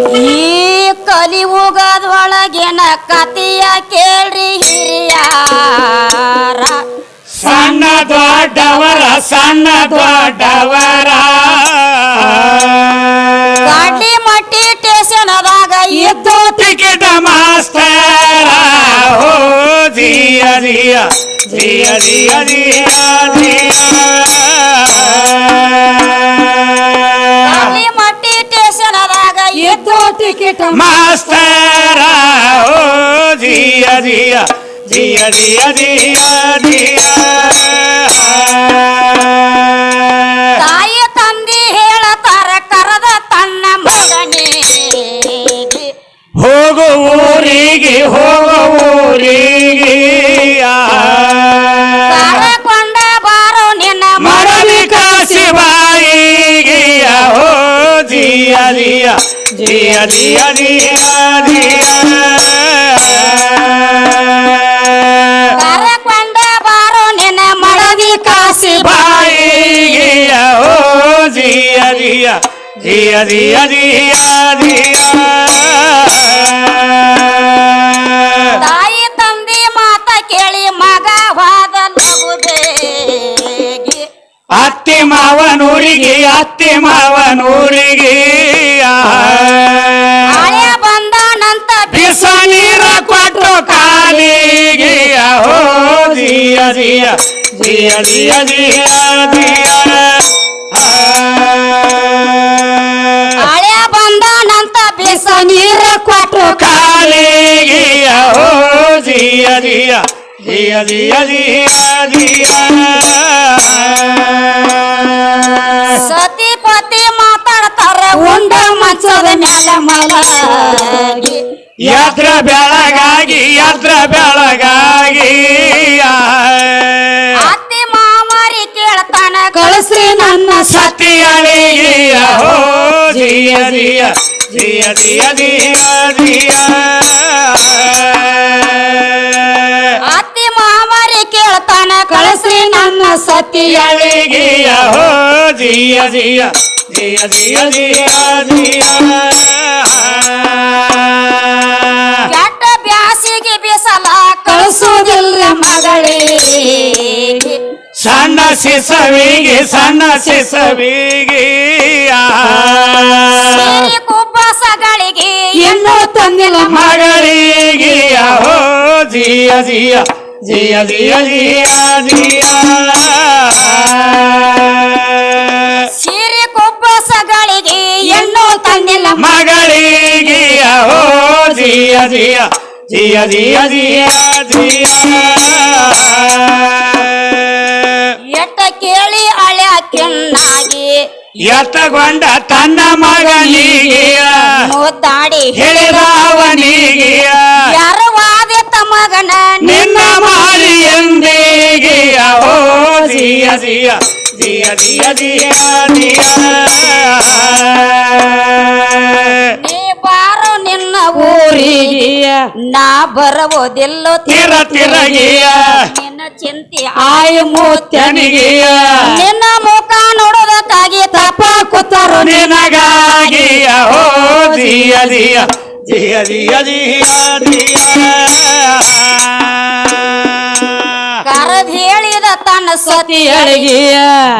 ಈ ಕಲಿಯುಗದೊಳಗಿನ ಕತಿಯ ಕೇಳ್ರಿ ಹಿರಿಯಾರ ಸಣ್ಣ ದೊಡ್ಡವರ ಗಾಡ್ಲಿ ಮಟ್ಟಿ ಸ್ಟೇಷನದಾಗ ಇದ್ದು ಟಿಕೆಟ್ ಮಾಸ್ತರ ಹೋ ಜಿಯ ಜಿಯ ಜಿಯ ಜಿಯ ಜಿಯ ಜಿಯ ಗಾಡ್ಲಿ ಮಟ್ಟಿ ಸ್ಟೇಷನದಾಗ ಇದ್ದು ಟಿಕೆಟ್ ಮಾಸ್ತರ ಹೋ ಜಿಯ ಜಿಯ ಜಿಯ ಜಿಯ ಜಿಯ ಜಿಯ ತಾಯಿ ತಂದಿ ಹೇಳತಾರ ಕರದ ತನ್ನ ಮಗನಿಗೆ ಹೋಗು ಊರಿಗೆ ಕರಕೊಂಡ ಬಾರೋ ನಿನ್ನ ಮರಳಿ ಕಾಸಿ ಬಾಯಿಗೆ ಹೋ ಜಿಯ ಜಿಯ ಜಿಯ ಜಿಯ ಜಿಯ ಜಿಯ ಕರಕೊಂಡ ಬಾರೋ ನಿನ್ನ ಮಳದಿ ಕಾಸಿ ಬಾಯಿಗೆ ಹೋ ಜಿಯ ಜಿಯ ಜಿಯ ಜಿಯ ಜಿಯ ಜಿಯ ತಾಯಿ ತಂದಿ ಮಾತ ಕೇಳಿ ಮಗ ವಾದ ಲಗುಬೇಗಿ ಅತ್ತಿ ಮಾವನೂರಿಗೆ ಹಳೆ ಬಂದನಂತ ಬಿಸ ನೀರ ಕೊಟ್ಟು ಕಾಲಿಗೆ ಹೋ ಜಿಯ ಜಿಯ ಜಿಯ ಜಿಯ ಜಿಯ ಜಿಯ ಹಳೆ ಬಂದನಂತ ಬಿಸ ನೀರ ಕೊಟ್ಟು ಕಾಲಿಗೆ ಹೋ ಜಿಯ ಜಿಯ ಜಿಯ ಜಿಯ ಜಿಯ ಜಿಯ ಸತಿಪತಿ ಮಾತಾಡ್ತಾರ ಉಂಡ ಮಚ್ಚದ ಮ್ಯಾಲ ಮಲಗಿ ಯತ್ರ ಬೆಳಗಾಗಿ ಅತ್ತಿ ಮಾಮರಿ ಕೇಳ್ತಾನ ಕಳಿಸ್ರಿ ನನ್ನ ಸತಿಯಳಿಗೆ ಹೋ ಜಿಯ ಜಿಯ ಜಿಯ ಜಿಯ ಜಿಯ ಜಿಯ ಅತ್ತಿ ಮಾಮರಿ ಕೇಳ್ತಾನ ಕಳಿಸ್ರಿ ನನ್ನ ಸತಿಯಳಿಗೆ ಹೋ ಜಿಯ ಜಿಯ ಜಿಯ ಜಿಯ ಜಿಯ ಜಿಯ ಕೆಟ್ಟ ಬ್ಯಾಸಿಗೆ ಬಿಸಲ ಕಳಿಸೋದಿಲ್ಲ ಮಗಳಿಗೆ ಸಣ್ಣ ಸಿಸವಿಗೆ ಸಿರಿ ಕುಬ್ಬಸಗಳಿಗೆ ಇನ್ನೂ ತಂದಿಲ್ಲ ಮಗಳಿಗೆ ಹೋ ಜಿಯ ಜಿಯ ಜಿಯ ಜಿಯ ಜಿಯ ಜಿಯ ಸಿರಿ ಕುಬ್ಬಸಗಳಿಗೆ ಎಣ್ಣು ತಂದಿಲ್ಲ ಮಗಳಿಗೆ ಹೋ ಜಿಯ ಜಿಯ ಜಿಯ ಜಿಯ ಜಿಯ ಜಿಯ ಎಟ್ಟ ಕೇಳಿ ಹಳೆ ಕೆಣ್ಣಾಗಿ ಎತ್ತಗೊಂಡ ತನ್ನ ಮಗನಿಗೆ ಮುದ್ದಾಡಿ ಹೇಳಿದವನಿಗೆ ಯಾರು ವಾದಿತ ಮಗನ ನಿನ್ನ ಮಾರಿ ಎಂದಿಗೆ ಹೋ ಜಿಯ ಜಿಯ ಜಿಯ ಜಿಯ ಜಿಯ ಜಿಯ ನೀ ಬಾರೋ ನಿನ್ನ ಊರಿಗೆ ನಾ ಬರಬಹುದಿಲ್ಲೋ ತಿರಗಿಯ ನಿನ್ನ ಚಿಂತೆ ಆಯು ಮೂತ್ಯನಿಗೆಯ ನಿನ್ನ ಮುಖ ನೋಡೋದಕ್ಕಾಗಿ ತಪ್ಪ ಕೂತಾರೋ ನಿನಗಾಗಿ ಹೋ ಜಿಯ ಜಿಯ ಜಿಯ ಜಿಯ ಜಿಯ ಜಿಯ ಕರದ್ ಹೇಳಿದ ತನ್ನ ಸತಿಯಳಿಗೆಯ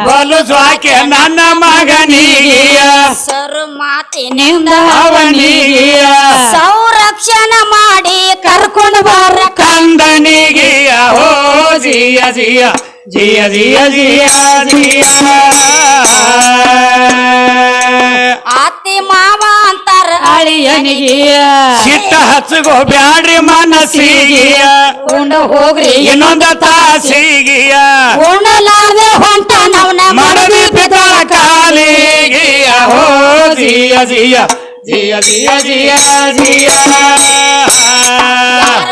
ಬಲು ಸ್ವಾಕೆ ನನ್ನ ಮಗನಿಗೆಯ ಸರು ಮಾತಿನಿಂದ ಅವನಿಗೆಯ ಸಂರಕ್ಷಣೆ ಮಾಡಿ ಕರ್ಕೊಂಡು ಬಾರ ಕಂದನಿಗೆಯ ಹೋ ಜಿಯ ಜಿಯ ಜಿಯ ಜಿಯ ಜಿಯ ಜಿಯ ಅತ್ತಿ ಮಾವ ಅಂತಾರ ಅಳಿಯನಿಗೆಯ ಸಿಟ್ಟ ಹಚ್ಚಗೋ ಬ್ಯಾಡ್ರಿ ಮನಸ್ಸಿಗೆಯ ಉಂಡ ಹೋಗ್ರಿ ಇನ್ನೊಂದ ತಾಸಿಗೆಯ ಉಣ್ಣಲಾದೆ ಹೊಂಟ ನವನ ಮಡದಿ ಪಿತಳ ಕಾಲಿಗೆಯ ಹೋ ಜಿಯ ಜಿಯ ಜಿಯ ಜಿಯ ಜಿಯ ಜಿಯ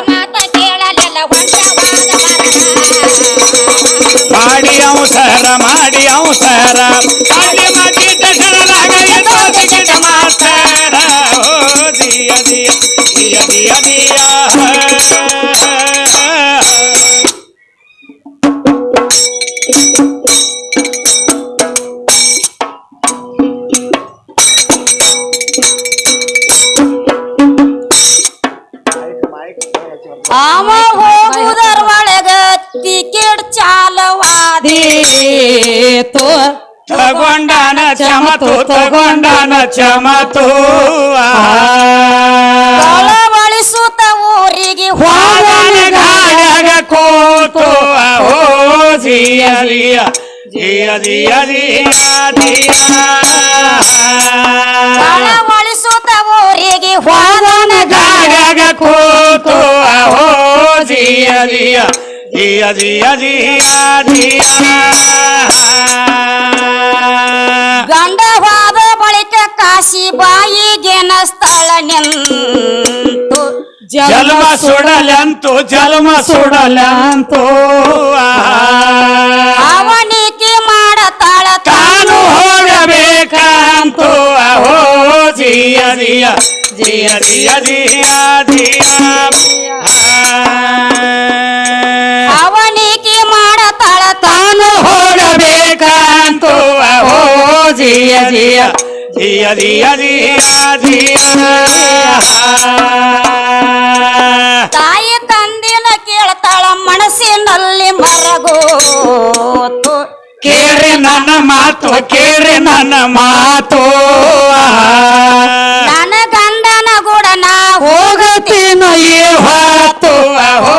ಮಾತ ಕೇಳಲಿಲ್ಲ ಹೊಂಟವಾದ ಮಾಡಿ ಅವಸರ ಮಾಡಿ ಮಟ್ಟಿ ದಶರದಾಗ ಟಿಕೆಟ್ ಮಾಸ್ತರ ಹೋ ಜಿಯ ಜಿಯ ಜಿಯ ಜಿಯ ಜಿಯ ಅವ ಹೋಗುದರ ಒಳಗ ಟಿಕೆಟ್ ಚಾಲವಾದಿ ತಗೊಂಡಾನ ಚಮತು ತಗೊಂಡಾನ ಚಮತು ಬಳಸುತ್ತ ಊರಿಗೆ ಹೋಗನ ಗಾಡ್ಯಾಗ ಕೂತು ಓ ಜಿಯ ಜಿಯ ಜಿಯ ಜಿಯ ಜಿಯ ಬಳಸುತ್ತ ಊರಿಗೆ ಹೋಗನ ಗಾಡ್ಯಾಗ ಕೂತು ಓ ಜಿಯ ಜಿಯ ಜಿಯ ಜಿಯ ಜಿಯ ಗಂಡ ಹೋದ ಬಳಿಕ ಕಾಶಿ ಬಾಯಿಗೆನ ಸ್ಥಳ ನಿಂತು ಜನ್ಮ ಸುಡಲಂತು ಜನ್ಮ ಸುಡಲಂತು ಅವನಿಗೆ ಮಾಡತಾಳ ತಾನು ಹೋಗಬೇಕಂತು ಅಹೋ ಜಿಯ ಜಿಯ ಜಿಯ ಜಿಯ ಜಿಯ ಜಿಯ ಅವನಿಗೆ ಮಾಡತಾಳ ತಾನು ಹೋಗಬೇಕಂತು ಅಹೋ ಜಿಯ ಜಿಯ ಜಿಯ ಜಿಯ ಜಿಯ ತಾಯಿ ತಂದಿನ ಕೇಳ್ತಾಳ ಮನಸ್ಸಿನಲ್ಲಿ ಮರಗೋತು ಕೇಳಿ ನನ್ನ ಮಾತು ಕೇಳಿ ನನ್ನ ಮಾತು ನನ್ನ ಗಂಡನ ಕೂಡ ನಾ ಹೋಗತೀನು ಈ ಹೊತ್ತು ಅಹೋ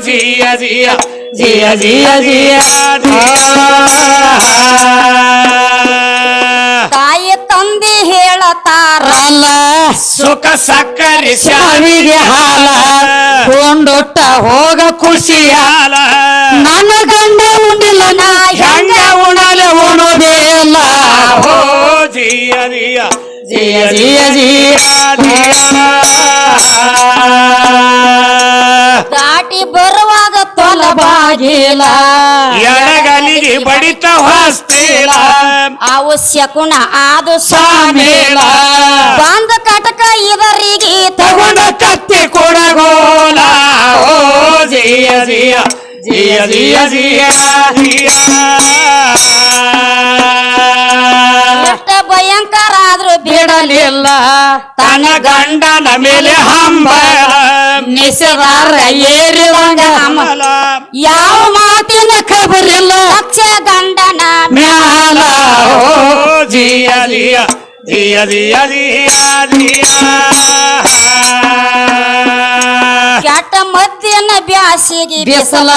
ಜಿಯ ಜಿಯ ಜಿಯ ಜಿಯ ಜಿಯ ತಾಯಿ ತಂದಿ ಹೇಳತಾರಲ್ಲ ಸುಖ ಸಕ್ಕರೆ ಸಾವಿಗೆ ಹಾಲ ಕೊಂಡೊಟ್ಟ ಹೋಗ ಖುಷಿಯಾಲ ನನ್ನ ಗಂಡ ಉಂಡಿಲ್ಲ ನಾ ಹೆಂಗ ಉಣಲೆ ಉಣೋದಿಲ್ಲ ಓ ಜಿಯ ಜಿಯ ಜಿಯ ಜಿಯ ಜಿಯ ದಾಟಿ ಬರುವಾಗ ತೊಲಬಾಗಿಲ ಎಡಗಲಿಗೆ ಬಡಿತ ಹೊಸ್ತಿಲ ಅವಶ್ಯಕುಣ ಆದು ಸಾಮೇಳ ಬಂದ ಕಟಕ ಇದರಿಗೆ ತಗೊಂಡ ಕತ್ತಿ ಕೊಡಗೋಲ ಓ ಜಿಯ ಜಿಯ ಜಿಯ ಜಿಯ ಜಿಯ ಜಿಯ ಎಷ್ಟ ಭಯಂಕರ ಆದ್ರೂ ಬಿಡಲಿಲ್ಲ ತನ್ನ ಗಂಡನ ಮೇಲೆ ಹಂಬಲ ನಿಸದಾರ ಏರಿದಂಗ ಅಮಲ ಯಾವ ಮಾತಿನ ಖಬರಿಲ್ಲ ಲಕ್ಷ ಗಂಡನ ಮ್ಯಾಲ ಓ ಜಿಯ ಜಿಯ ಜಿಯ ಜಿಯ ಜಿಯ ಕೆಟ್ಟ ಮದ್ಯನ ಬ್ಯಾಸಿಗೆ ಬಿಸಲ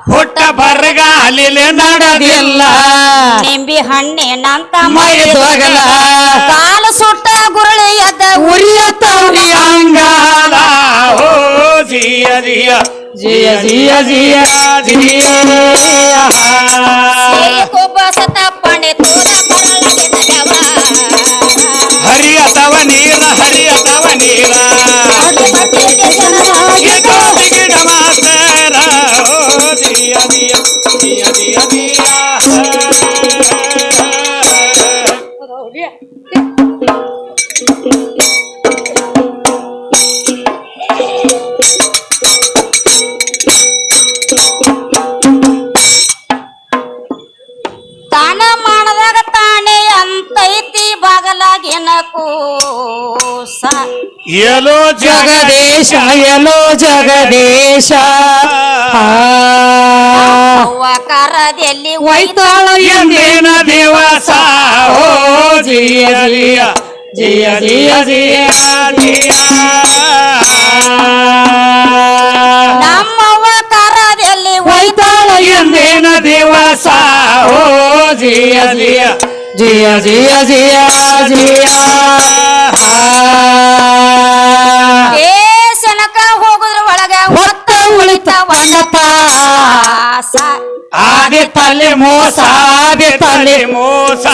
ಹುಟ್ಟ ಬರಗಾಲಿಲೆ ನಡೆದಿಲ್ಲ ನಿಂಬಿ ಹಣ್ಣಿನಂತ ಮೈ ತೊಗಲ ಕಾಲ ಸುಟ್ಟ ಗುರುಳಿ ಎದ್ದ ಉರಿಯತವ್ರಿ ಅಂಗಾಲ ಓ ಜಿಯ ಜಿಯ ಜಿಯ ಜಿಯ ಜಿಯ ಜಿಯ ಕೊಬ್ಬಸತ ಪಣೆ ತೋರ ಕೊರಳಗೆ ನಗವ ಹರಿಯತವ ನೀರ ಹರಿಯತವ ನೀರ ಗಿಡ ಮಾಸ್ತರ ಓ ಜಿಯ ಜಿಯ ಜಿಯ ಜಿಯ ಜಿಯ ತಾನ ಮಾಡದಾಗ ತಾನೇ ಅಂತೈತಿ ಬಗಲಾಗಿನ ಕೂಸ ಎಲೋ ಜಗದೀಶ ಎಲೋ ಜಗದೀಶ ಅವ್ವ ಕರದೆಲ್ಲಿ ಒಯ್ತಾಳ ಎಂದಿನ ದಿವಸ ಓ ಜಿಯ ಜಿಯ ಜಿಯ ಜಿಯ ಜಿಯ ಜಿಯ ನಮ್ಮವ್ವ ಕರದೆಲ್ಲಿ ಒಯ್ತಾಳ ಎಂದಿನ ದಿವಸ ಓ ಜಿಯ ಜಿಯ ಜಿಯ ಜಿಯ ಜಿಯ ಜಿಯ ಸನಕ ಹೋಗುದ್ರ ಒಳಗ ಹೊತ್ತ ಉಳಿತ ಪಾಸ ಆದಿ ತಲೆ ಮೋಸ ಆದಿ ತಲೆ ಮೋಸ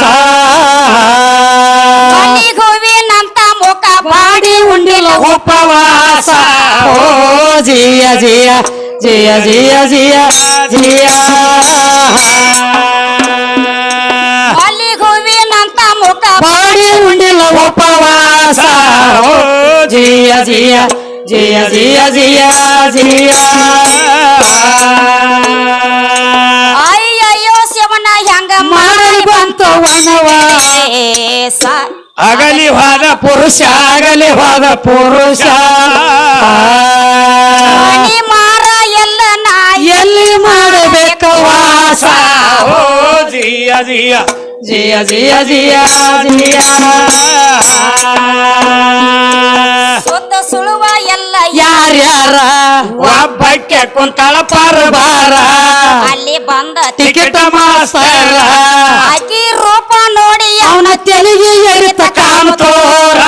ಹೂವಿನಂತ ಮುಖ ಬಾಡಿ ಉಂಡಿಲ್ಲ ಉಪವಾಸ ಓ ಜಿಯ ಜಿಯ ಜಿಯ ಜಿಯ ಜಿಯ ಜಿಯ ಹೂವಿನಂತ ಮುಖ ಬಾಡಿ ಉಂಡಿಲ್ಲ ಉಪವಾಸ ಓ ಜಿಯ ಜಿಯ ಜಿಯ ಜಿಯ ಜಿಯ ಜಿಯ ಅಯ್ಯಯ್ಯೋ ಶಿವನ ಹೆಂಗ ಮಾಡಿ ಬಂತು ವನವಾಸ ಅಗಲಿ ಹೋದ ಪುರುಷ ಅಗಲಿ ಹೋದ ಪುರುಷ ಓ ಜಿಯ ಜಿಯ ಜಿಯ ಜಿಯ ಜಿಯ ಜಿಯ ಸುತ್ತ ಸುಳುವ ಎಲ್ಲ ಯಾರ್ಯಾರ ಒಬ್ಬಕ್ಕೆ ಕುಂತಳ ಪರಬಾರ ಅಲ್ಲಿ ಬಂದ ಟಿಕೆಟ್ ಮಾಸ್ತರ ಆಕಿ ರೂಪ ನೋಡಿ ಅವನ ತೆಲಿಗೆ ಎರಿತ ಕಾಮತೋರ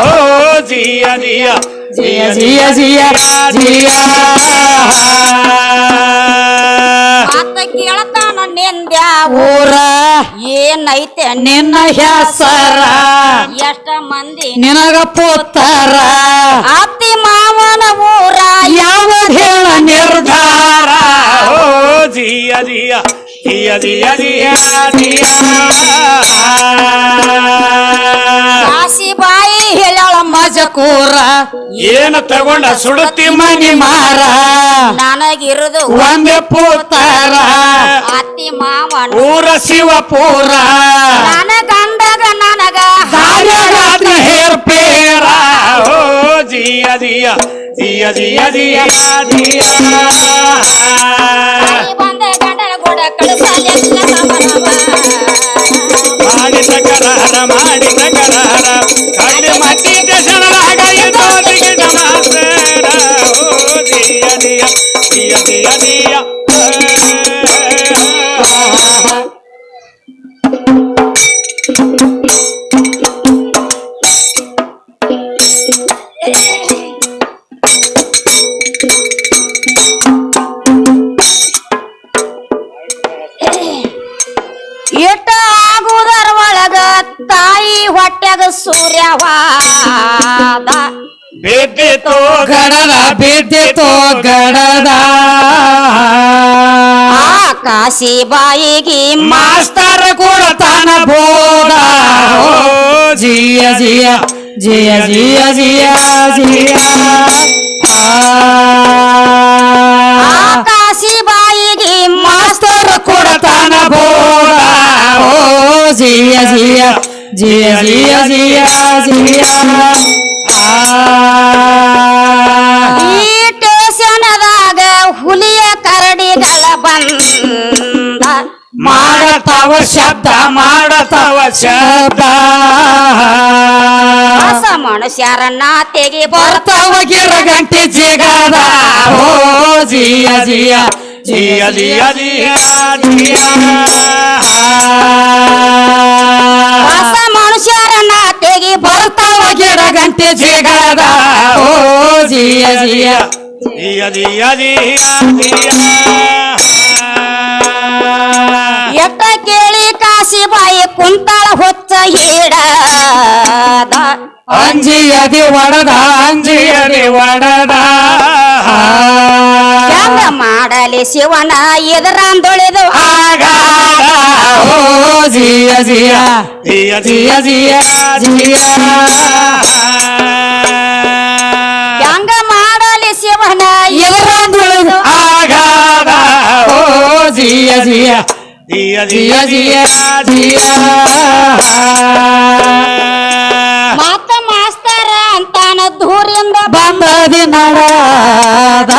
ಓ ಜಿಯ ಜಿಯ ಜಿಯ ಜಿಯ ಜಿಯ ಜಿಯ ಮಾತ ಕೇಳ್ತಾನ ನಿಂದ್ಯಾ ಊರ ಏನೈತೆ ನಿನ್ನ ಹೆಸರ ಎಷ್ಟ ಮಂದಿ ನಿನಗ ಪುತ್ತರ ಅತ್ತಿ ಮಾವನ ಊರ ಯಾವ ಹೇಳ ನಿರ್ಧಾರ ಓ ಜಿಯ ಜಿಯ ಜಿಯ ಜಿಯ ಜಿಯ ಜಿಯ ಕಾಸಿ ಬಾಯಿ ಹೇಳಳ ಮಜಕೂರ ಏನು ತಗೊಂಡ ಸುಡುತ್ತಿ ಮನಿ ಮಾರ ನನಗಿರುದು ಒಂದೇ ಪುತ್ತರ ಅತ್ತಿ ಮಾವನ ಊರ ಶಿವಪುರ ನನ್ನ ಗಂಡಗ ನನಗ ಕಾರ್ಯಗಾತ್ರ ಹೇರ್ಪೇರ ಓ ಜಿಯ ಜಿಯ ಜಿಯ ಜಿಯ ಜಿಯ ಜಿಯ ತಾಯಿ ಬಂದ ಗಂಡನ ಕೂಡ ಕಳಿಸಲೆಲ್ಲ ಸಮರವ ಮಾಡಿದ ಕರಾರ ಕಳ್ಳಿ ಮಟ್ಟಿದ್ದ ಜನರಾಗ ಇದ್ದೋ ಟಿಕೆಟ್ ಮಾಸ್ತರ ಓ ಜಿಯ ಜಿಯ ಜಿಯ ಜಿಯ ಜಿಯ ಇಟ್ಟ ಆಗುವುದರ ಒಳಗ ತಾಯಿ ಹೊಟ್ಟೆಗ ಸೂರ್ಯವಾದ ಬಿದ್ದಿತೋ ಗಡದ ಬಿದ್ದಿತೋ ಗಡದ ಆ ಕಾಸಿ ಬಾಯಿಗೆ ಮಾಸ್ತರ ಕೊಡತಾನ ಬೋಧ ಓ ಜಿಯ ಜಿಯ ಜಿಯ ಜಿಯ ಜಿಯ ಜಿಯ ಆ ಕಾಸಿ ಬಾಯಿಗೆ ಮಾಸ್ತರ ಕೊಡತಾನ ಬೋಧ ಓ ಜಿಯ ಜಿಯ ಜಿಯ ಜಿಯ ಜಿಯ ಜಿಯ ಈ ಸ್ಟೇಷನದಾಗ ಹುಲಿಯ ಕರಡಿಗಳ ಬಂದ ಮಾಡತಾವ ಶಬ್ದ ಹೊಸ ಮನುಷ್ಯರನ್ನ ತೆಗಿ ಬರ್ತಾವ ಗಿರಗಂಟಿ ಜಿಗದ ಓ ಜಿಯ ಜಿಯ ಜಿಯ ಜಿಯ ಜಿಯ ಜಿಯ ಹೊಸ ಮನುಷ್ಯರನ್ನ ತೆಗಿ ಬರ್ತಾವ ಗಿರಗಂಟಿ ಜಿಗದ ಓ ಜಿಯ ಜಿಯ ಜಿಯ ಜಿಯ ಜಿಯ ಜಿಯ ಎಟ್ಟ ಕೇಳಿ ಕಾಸಿ ಬಾಯಿ ಕುಂತಾಳ ಹೊಚ್ಚ ಹಿಡದ ಅಂಜಿಯದಿ ಒಡದ ಅಂಜಿಯದಿ ಒಡದ ಹೆಂಗ ಮಾಡಲಿ ಶಿವನ ಎದುರಂದೊಳಿದು ಆಗಾದ ಓ ಜಿಯ ಜಿಯ ಜಿಯ ಜಿಯ ಜಿಯ ಜಿಯ ಹೆಂಗ ಮಾಡಲಿ ಶಿವನ ಎದುರಂದುಳಿದು ಆಗಾದ ಓ ಜಿಯ ಜಿಯ ಜಿಯ ಜಿಯ ಜಿಯ ಜಿಯ ಮಾತ ಮಾಸ್ತರ ಅಂತಾನ ದೂರಿಂದ ಬಂದದಿ ನಡದ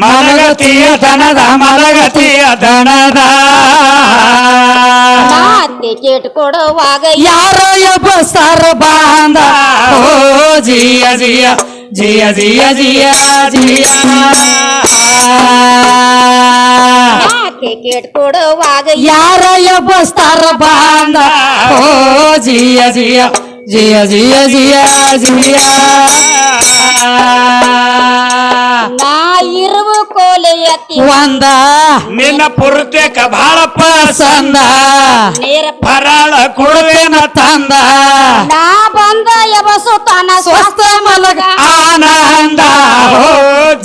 ಮಲಗತಿಯ ದನದ ಮಲಗತಿಯ ದನದ ಟಿಕೆಟ್ ಕೊಡುವಾಗ ಯಾರೋ ಒಬ್ಬ ಸರ್ ಬಾಂದ ಓ ಜಿಯ ಜಿಯ ಜಿಯ ಜಿಯ ಜಿಯ ಜಿಯ ಟಿಕೆಟ್ ಕೊಡುವಾಗ ಯಾರೋ ಒಬ್ಬ ಸರ್ ಬಾಂದ ಓ ಜಿಯ ಜಿಯ ಜಿಯ ಜಿಯ ಜಿಯ ಜಿಯ ನಾ ಇರುವ ಕೋಲೆ ಎತ್ತಿ ಒಂದ ನಿನ್ನ ಪುರ್ತಕ ಬಹಳ ಪಸಂದ ನೇರ ಪರಾಳ ಕೊಡುವೇನ ತಂದ ನಾ ಬಂದ ಎಬಸು ತನ ಸ್ವಸ್ಥ ಮಲಗ ಆನಂದ ಓ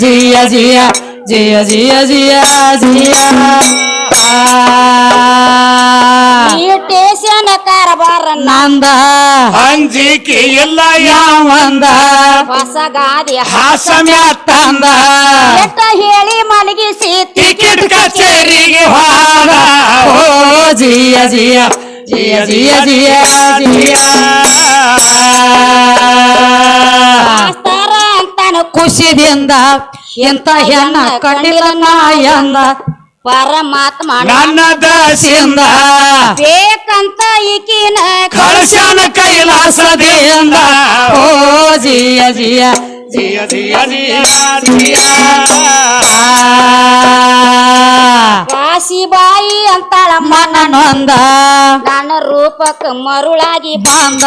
ಜಿಯ ಜಿಯ ಜಿಯ ಜಿಯ ಜಿಯ ಜಿಯ ಈ ಸ್ಟೇಷನ್ ಕಾರಬಾರ ನಂದ ಅಂಜಿಕೆ ಇಲ್ಲ ಯಾವಂದ ಹೊಸ ಗಾದಿ ಹಾಸಮ್ಯ ತಂದ ಎಟ್ಟ ಹೇಳಿ ಮಲಗಿಸಿ ಟಿಕೆಟ್ ಕಚೇರಿಗೆ ಹೋದ ಓ ಜಿಯ ಜಿಯ ಜಿಯ ಜಿಯ ಜಿಯ ಜಿಯ ಮಾಸ್ತರ ಅಂತಾನ ಖುಷಿದಿಂದ ಎಂತ ಹೆಣ್ಣ ಕಂಡಿಲ್ಲ ನಾಯಂದ ಪರಮಾತ್ಮ ನನ್ನ ದಸಿಂದ ಬೇಕಂತ ಈಕಿನ ಕಳಶನ ಕೈಲಾಸದಿಂದ ಓ ಜಿಯ ಜಿಯ ಜಿಯ ಜಿಯ ಜಿಯ ಜಿಯ ಕಾಶಿಬಾಯಿ ಅಂತಾಳ ಮನ ನೊಂದ ನನ್ನ ರೂಪಕ್ಕೆ ಮರುಳಾಗಿ ಬಂದ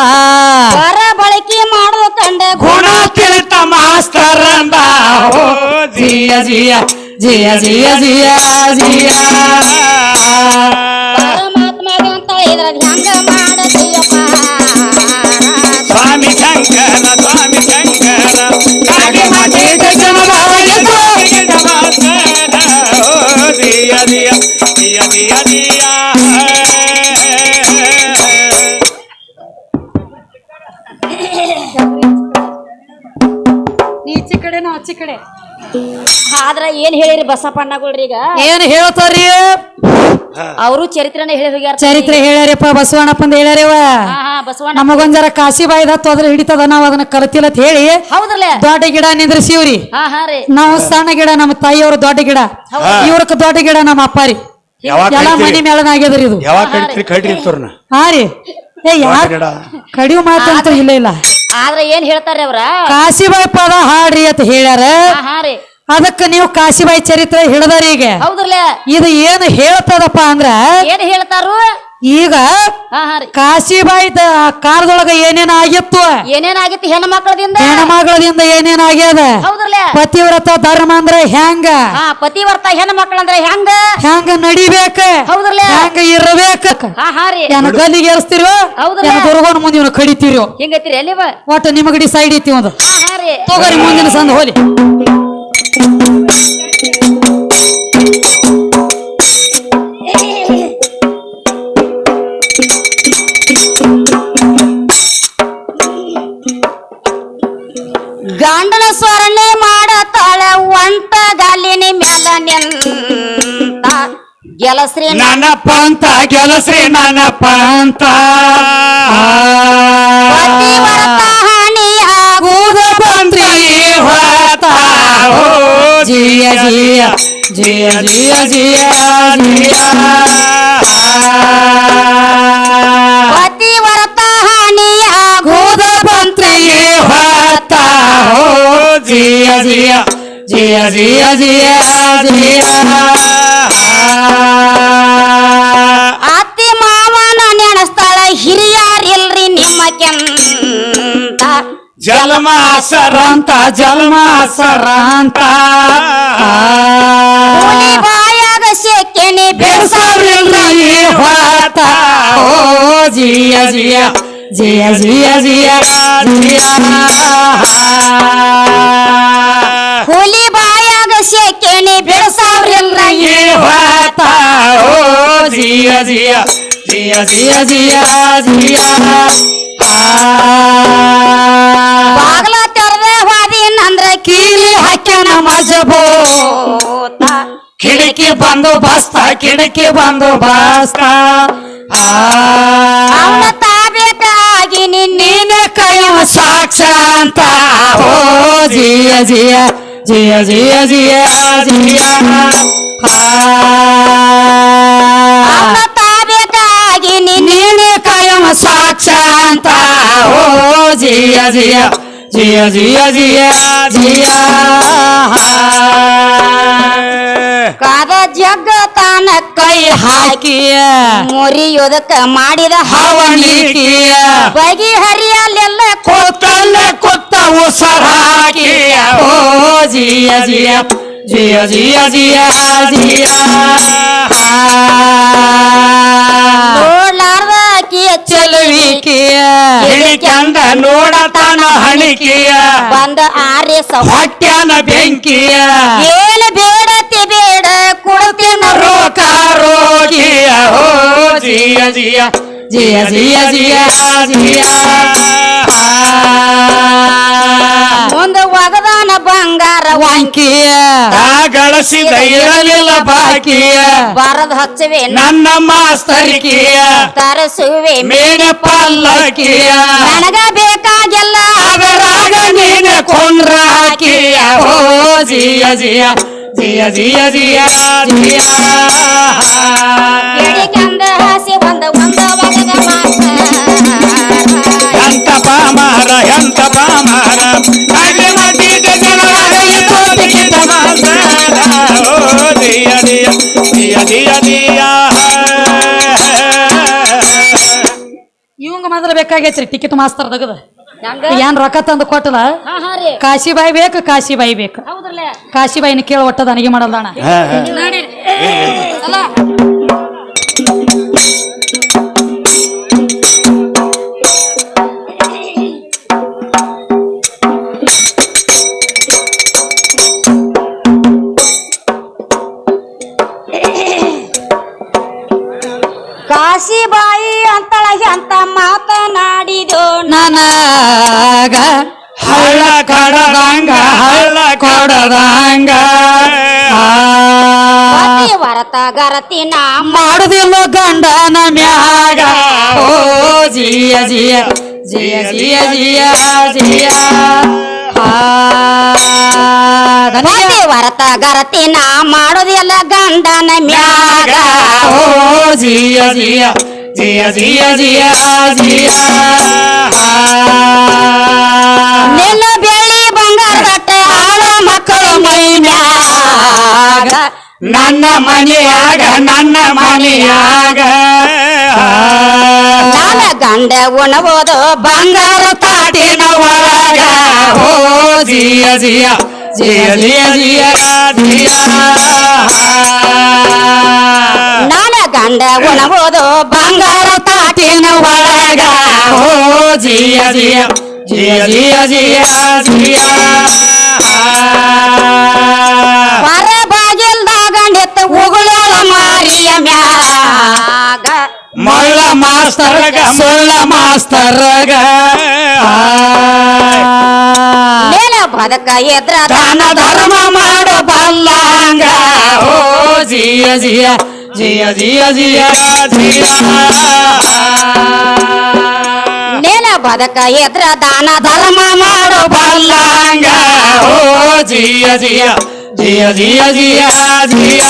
ಬರ ಬಳಕೆ ಮಾಡುವ ಕಂಡ ಗುಣ ತಿಳಿತ ಮಾಸ್ತರಂದ ಓ ಜಿಯ ಜಿಯ ಜಿಯ ಜಿಯ ಜಿಯ ಜಿಯ ಪರಮಾತ್ಮ ಅಂತ ಇದ್ರಾಗ ಹೆಂಗ ಮಾಡತೀಯಪ್ಪ ಸ್ವಾಮಿ ಶಂಕರ ಸ್ವಾಮಿ ಶಂಕರ ಕಾಗೆ ಮಾತೆ ಜನವಾಯಿತು ದಿಯ ದಿಯ ದಿಯ ದಿಯ ದಿಯ ಈಚೆ ಕಡೆನೋ ಆಚೆ ಕಡೆ ಆದ್ರ ಏನ್ ಹೇಳಿರಿ ಬಸಪ್ಪಣ್ಣಗಳ್ರಿ ಈಗ ಏನ್ ಹೇಳ್ತಾರ್ರಿ ಅವರು ಚರಿತ್ರೆನ ಹೇಳಿ ಹೋಗ್ಯಾರ ಚರಿತ್ರೆ ಹೇಳ್ಯಾರಪ್ಪ ಬಸವಣ್ಣಪ್ಪಂದ ಹೇಳ್ಯಾರವ ಹಾ ಹಾ ಬಸವಣ್ಣ ನಮಗೊಂದ್ ಜರ ಕಾಶಿಬಾಯಿದ ತೊದ್ರೆ ಹಿಡಿತದ ನಾವ್ ಅದನ್ನ ಕಲ್ತಿಲ್ಲ ಅಂತ ಹೇಳಿ ಹೌದ್ರಲ್ಲ ದೊಡ್ಡ ಗಿಡ ನಿಂದ್ರಿಸಿವ್ರಿ ಹಾ ಹಾ ರೀ ನಾವು ಸಣ್ಣ ಗಿಡ ನಮ್ಮ ತಾಯಿಯವ್ರ ದೊಡ್ಡ ಗಿಡ ಇವ್ರಕ್ ದೊಡ್ಡ ಗಿಡ ನಮ್ಮ ಅಪ್ಪಾರಿ ಎಲ್ಲ ಮನಿ ಮೇಳನ ಆಗ್ಯದ್ರಿ ಇದು ಯಾವಾಗ ಕಡಿತ್ರಿ ಕಡ್ರಿ ಇರ್ತವ್ರನ್ನ ಹಾ ರೀ ಏ ಯಾರ್ ಗಿಡ ಕಡಿಯು ಮಾತಂತ ಇಲ್ಲ ಇಲ್ಲ ಆದ್ರ ಏನ್ ಹೇಳ್ತಾರ ಅವ್ರ ಕಾಶಿಬಾಯಿ ಪದ ಹಾಡ್ರಿ ಅಂತ ಹೇಳ್ಯಾರ ಹಾ ಹಾ ರೀ ಅದಕ್ಕ ನೀವು ಕಾಶಿಬಾಯಿ ಚರಿತ್ರೆ ಹಿಡದಾರಿ ಈಗ ಹೌದ್ರಲ್ಲ ಇದು ಏನು ಹೇಳ್ತದಪ್ಪ ಅಂದ್ರ ಏನ್ ಹೇಳ್ತಾರು ಈಗ ಹಾ ಹಾ ರೀ ಕಾಶಿಬಾಯಿ ಕಾಲದೊಳಗ ಏನೇನ್ ಆಗಿತ್ತು ಏನೇನಾಗಿತ್ತು ಹೆಣ್ಣು ಮಕ್ಕಳದಿಂದ ಹೆಣ್ಮಗಳದಿಂದ ಏನೇನ್ ಆಗ್ಯದ ಹೌದ್ರಲ್ಲ ಪತಿವ್ರತ ಧರ್ಮ ಅಂದ್ರ ಹೆಂಗ ಹಾ ಪತಿವರ್ತ ಹೆಣ್ಣು ಮಕ್ಕಳಂದ್ರೆ ಹೆಂಗ ಹೆಂಗ ನಡಿಬೇಕ ಹೌದ್ರಲ್ಲ ಹೆಂಗ ಇರಬೇಕ ಹಾ ಹಾ ರೀ ಏನ ಗಲ್ಲಿಗೆ ಏರಿಸ್ತಿರೋ ಹೌದಲ್ಲ? ಏನ ದುರ್ಗೋನ್ ಮುಂದೆ ಇವ್ನ ಕಡಿತೀರೋ ಹಿಂಗೈತಿರಿ ಎಲ್ಲಿವ ಒಟ್ಟು ನಿಮಗ್ ಡಿಸೈಡ್ ಐತಿ ಒಂದು ಹಾ ಹಾ ರೀ ತಗೋರಿ ಮುಂದಿನ ಸಂದ ಹೋಲಿ ಗಂಡನ ಸ್ವರಣೆ ಮಾಡತಾಳ ಒಂಟ ಗಾಲಿನ ಮ್ಯಾಲ ನಿಂತ ಗೆಲಸ್ರಿ ನನ್ನ ಪಂತ ಗೆಲಸ್ರಿ ನನ್ನ ಪಂತ ಪತಿವರ್ತ ಹಾನಿಯಾಗುವುದ ಬಂದ್ರಿ ಹೊತ್ತ ಓ ಜಿಯ ಜಿಯ ಜಿಯ ಜಿಯ ಜಿಯ ಜಿಯ ಪತಿವರ್ತ ಹಾನಿಯಾಗುವುದ ಬಂತ್ರಿ ಹೊತ್ತ ಓ ಜಿಯ ಜಿಯ ಜಿಯ ಜಿಯ ಜಿಯ ಜಿಯ ಅತ್ತಿ ಮಾವನ ನೆನಸ್ತಾಳ ಹಿರಿಯಾರಿಲ್ರಿ ನಿಮ್ಮ ಕೆಂತ ಜಲಮಾಸರಂತ ಜಲಮಾಸರಂತ ಹುಲಿ ಬಾಯಾಗ ಸೆಕೆನಿ ಬೆಸರಿಲ್ರಿ ಹೊತ್ತ ಓ ಜಿಯ ಜಿಯ ಜಿಯ ಜಿಯ ಜಿಯ ಜಿಯ ಹುಲಿ ಬಾಯಾಗ ಸೆಕೆನಿ ಬೆಸರಿಲ್ರಿ ಹೊತ್ತ ಓ ಜಿಯ ಜಿಯ ಜಿಯ ಜಿಯ ಜಿಯ ಜಿಯ ಬಾಗ್ಲ ತೆರೆದ ಹೋದಿನಂದ್ರ ಕೀಲಿ ಹಾಕ್ಯಾನ ಮಜಬೋತ ಕಿಡಕಿ ಬಂದು ಬಸ್ತ ಕಿಡಕಿ ಬಂದು ಬಸ್ತ ಅವನ ತಾಬೇಕಾಗಿ ನೀನ ಕೈಯ ಸಾಕ್ಷ ಅಂತ ಓ ಜಿಯ ಜಿಯ ಜಿಯ ಜಿಯ ಜಿಯ ಜಿಯ ಅವನ ತಾಬೇಕಾಗಿ ನೀನ ಕೈಯ ಸಾಕ್ಷ ಅಂತ ಓ ಜಿಯ ಜಿಯ ಜಿಯ ಜಿಯ ಜಿಯ ಜಿಯ ಕಾದ ಜಗತ್ತಾನ ಕೈ ಹಾಕಿಯ ಮುರಿಯೋದಕ್ಕ ಮಾಡಿದ ಹವಣಿಕಿಯ ಬಗೆಹರಿಯಲ್ಲೆಲ್ಲ ಕೂತಲ್ಲ ಕೂತ ಉಸರ ಹಾಕಿಯ ಓ ಜಿಯ ಜಿಯ ಜಿಯ ಜಿಯ ಜಿಯ ಜಿಯ ನೋಡ್ಲಾರ್ದ ಆಕಿಯ ಚೆಲುವಿಕೆಯ ಹಿಡಿಕಂದ ನೋಡತಾನ ಹಣಿಕೆಯ ಬಂದ ಆರೇಸ ಹೊಟ್ಯಾನ ಬೆಂಕಿಯ ಏನು ಬೇಡತಿ ಬೇಡ ಕೊಡ್ತೇನ ರೋಗ ರೋಗಿಯ ಓ ಜಿಯ ಜಿಯ ಜಿಯ ಜಿಯ ಜಿಯ ಜಿಯ ಮುಂದ ಒಗದಾನ ಬಂಗಾರ ವಾಂಕಿಯ ಗಳಿಸಿದ ಇರಲಿಲ್ಲ ಬಾಕಿಯ ಬರದ ಹಚ್ಚವೆ ನನ್ನ ಮಾಸ್ತರಿಕೆಯ ತರಸುವೆ ಮೇನ ಪಲ್ಲಕ್ಕಿಯ ನನಗ ಬೇಕಾಗೆಲ್ಲ ಅದರಾಗ ನೀನ ಕೊಂಡ್ರ ಹಾಕಿಯ ಓ ಜಿಯ ಜಿಯ ಜಿಯ ಜಿಯ ಜಿಯ ಜಿಯ ಎಡಿಗಂದ ಹಾಸಿ ಒಂದ ಒಳಗ ಎಂತ ಪಾಮಾರ ಎಂತ ಪಾಮಾರ ಹಾಗೆ ಮಾಡಿದ ಜನವಾದ ಎಷ್ಟೋ ಟಿಕೆಟ್ ಮಾಸ್ತರ ಓ ಜಿಯ ಜಿಯ ಜಿಯ ಜಿಯ ಜಿಯ ಇವಂಗ ಮೊದಲು ಬೇಕಾಗೈತ್ರಿ ಟಿಕೆಟ್ ಮಾಸ್ತರ್ ತಗದ ಹೆಂಗ ಏನ್ ರೊಕ್ಕ ತಂದು ಕೊಟ್ಟದ ಹಾ ರೀ ಕಾಶಿಬಾಯಿ ಬೇಕು ಕಾಶಿಬಾಯಿ ಬೇಕು ಹೌದ್ರಲ್ಲ ಕಾಶಿಬಾಯಿನ ಕೇಳ ಒಟ್ಟದ ಅನಿಗೆ ಮಾಡಲ್ಲ ಅಣ್ಣ ನಡೀರಿ ಅಲ್ಲ ಕಾಶಿಬಾಯಿ ಅಂತಳಗೆ ಅಂತ ಮಾತನಾಡಿದೋ ನನಗ ಹಳ್ಳ ಕಡದಂಗ ಹಳ್ಳ ಕೊಡದಂಗ ವರತ ಗರತಿ ನಾ ಮಾಡುದಿಲ್ಲ ಗಂಡನ ಮ್ಯಾಗ ಓ ಜಿಯ ಜಿಯ ಜಿಯ ಜಿಯ ಜಿಯ ಜಿಯ ವರತ ಗರತಿ ನಾ ಮಾಡೋದಿಲ್ಲ ಗಂಡನ ಮ್ಯಾಗ ಓ ಜಿಯ ಜಿಯ ಜಿಯ ಜಿಯ ಜಿಯ ಜಿಯ ನಿನ್ನ ಬೆಳ್ಳಿ ಬಂಗಾರ ಗಟ್ಟ ಆಳ ಮಕ್ಕಳು ಮೈ ಮ್ಯಾಗ ನನ್ನ ಮನೆಯಾಗ ನಾನ ಗಂಡ ಉಣಬೋದು ಬಂಗಾರ ತಾಟಿನ ಒಳಗ ಓ ಜಿಯ ಜಿಯ ಜಿಯ ಜಿಯ ಜಿಯ ಜಿಯ ನಾನ ಗಂಡ ಉಣಬೋದು ಬಂಗಾರ ತಾಟಿನ ಒಳಗ ಓ ಜಿಯ ಜಿಯ ಜಿಯ ಜಿಯ ಜಿಯ ಜಿಯ ಹೊರ ಬಾಗಿಲ್ದಾಗ ನಿತ್ತ ಉಗುಳಳ ಮಾರಿಯ ಮ್ಯಾಗ ಮಳ್ಳ ಮಾಸ್ತರ್ಗ ಸುಳ್ಳ ಮಾಸ್ತರ್ಗ ನೇನ ಬದಕ ಎದ್ರ ದಾನ ಧರ್ಮ ಮಾಡೋ ಬಲ್ಲಂಗ ಓ ಜಿಯ ಜಿಯ ಜಿಯ ಜಿಯ ಜಿಯ ಜಿಯ ನೇನ ಬದಕ ಎದ್ರ ದಾನ ಧರ್ಮ ಮಾಡೋ ಬಲ್ಲಂಗ ಓ ಜಿಯ ಜಿಯ ಜಿಯ ಜಿಯ ಜಿಯ ಜಿಯ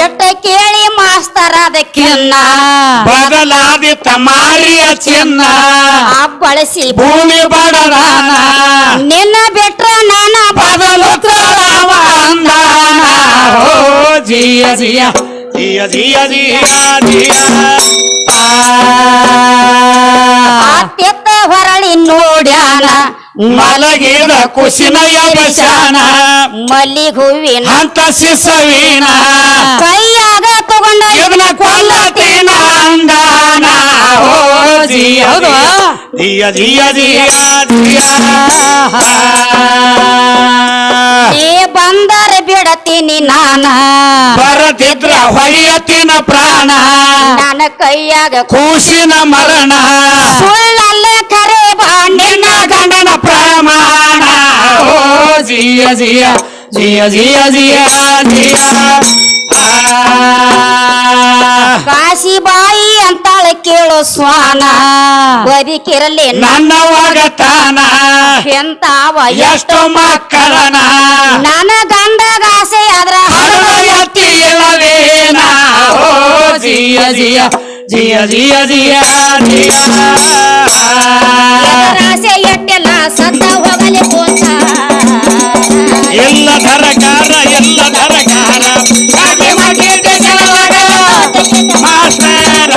ಎಟ್ಟ ಕೇಳಿ ಮಾಸ್ತರ ಅದಕ್ಕಿನ್ನ ಬದಲಾದಿತ್ತ ಮಾರಿಯ ಚಿನ್ನ ಬಳಸಿ ಭೂಮಿ ಬಡದಾನ ನಿನ್ನ ಬಿಟ್ರ ನಾನ ಬದಲು ತ್ರಳವ ಅಂದಾನ ಓ ಜಿಯ ಜಿಯ ಜಿಯ ಜಿಯ ಜಿಯ ಜಿಯ ಅತ್ಯತ್ತ ಹೊರಳಿ ನೋಡ್ಯಾನ ಮಲಗಿದ ಕುಸಿನ ಯಬಶಾನ ಮಲ್ಲಿಗೆ ಹೂವಿನ ಅಂತ ಸಿಸವಿನ ಕೈಯಾಗ ತಗೊಂಡ ಇದನ್ನ ಕೊಲ್ಲತಿನ ಅಂದಾನ ಓ ಜಿಯ ಹೌದು. ಜಿಯ ಜಿಯ ಜಿಯ ಜಿಯ ಏ ಬಂದರ ಬಿಡತೀನಿ ನಾನ ಬರದಿದ್ರ ಹೊಡೆಯತಿನ ಪ್ರಾಣ ನನ್ನ ಕೈಯಾಗ ಕೂಸಿನ ಮರಣ ಸುಳ್ಳಲ್ಲ ಕರೆ ಬಾಂಡಿ ನಿನ್ನ ಗಂಡನ ಪ್ರಮಾಣ ಓ ಜಿಯ ಜಿಯ ಜಿಯ ಜಿಯ ಜಿಯ ಜಿಯ ಕಾಶಿಬಾಯಿ ಅಂತಾಳ ಕೇಳೋ ಸ್ವಾನ ಬದುಕಿರಲಿ ನನ್ನ ಒಗತಾನ ಎಂತಾವ ಎಷ್ಟು ಮಕ್ಕಳನ ನನ್ನ ಗಂಡಗ ಆಸೆ ಆದ್ರ ಹಡದ ಎತ್ತಿ ಇಲ್ಲವೇನ ಓ ಜಿಯ ಜಿಯ ಜಿಯ ಜಿಯ ಜಿಯ ಜಿಯ ಆಸೆ ಎಟ್ಟೆಲ್ಲ ಸತ್ತ ಹೋಗಲಿ ಕೋತ ಎಲ್ಲ ಧರಕಾರ ಎಲ್ಲ ಧರಕಾರ ಕಾಗೆ ಮಾಡಿದ ಜನವಾಗ ಮಾಸ್ತರ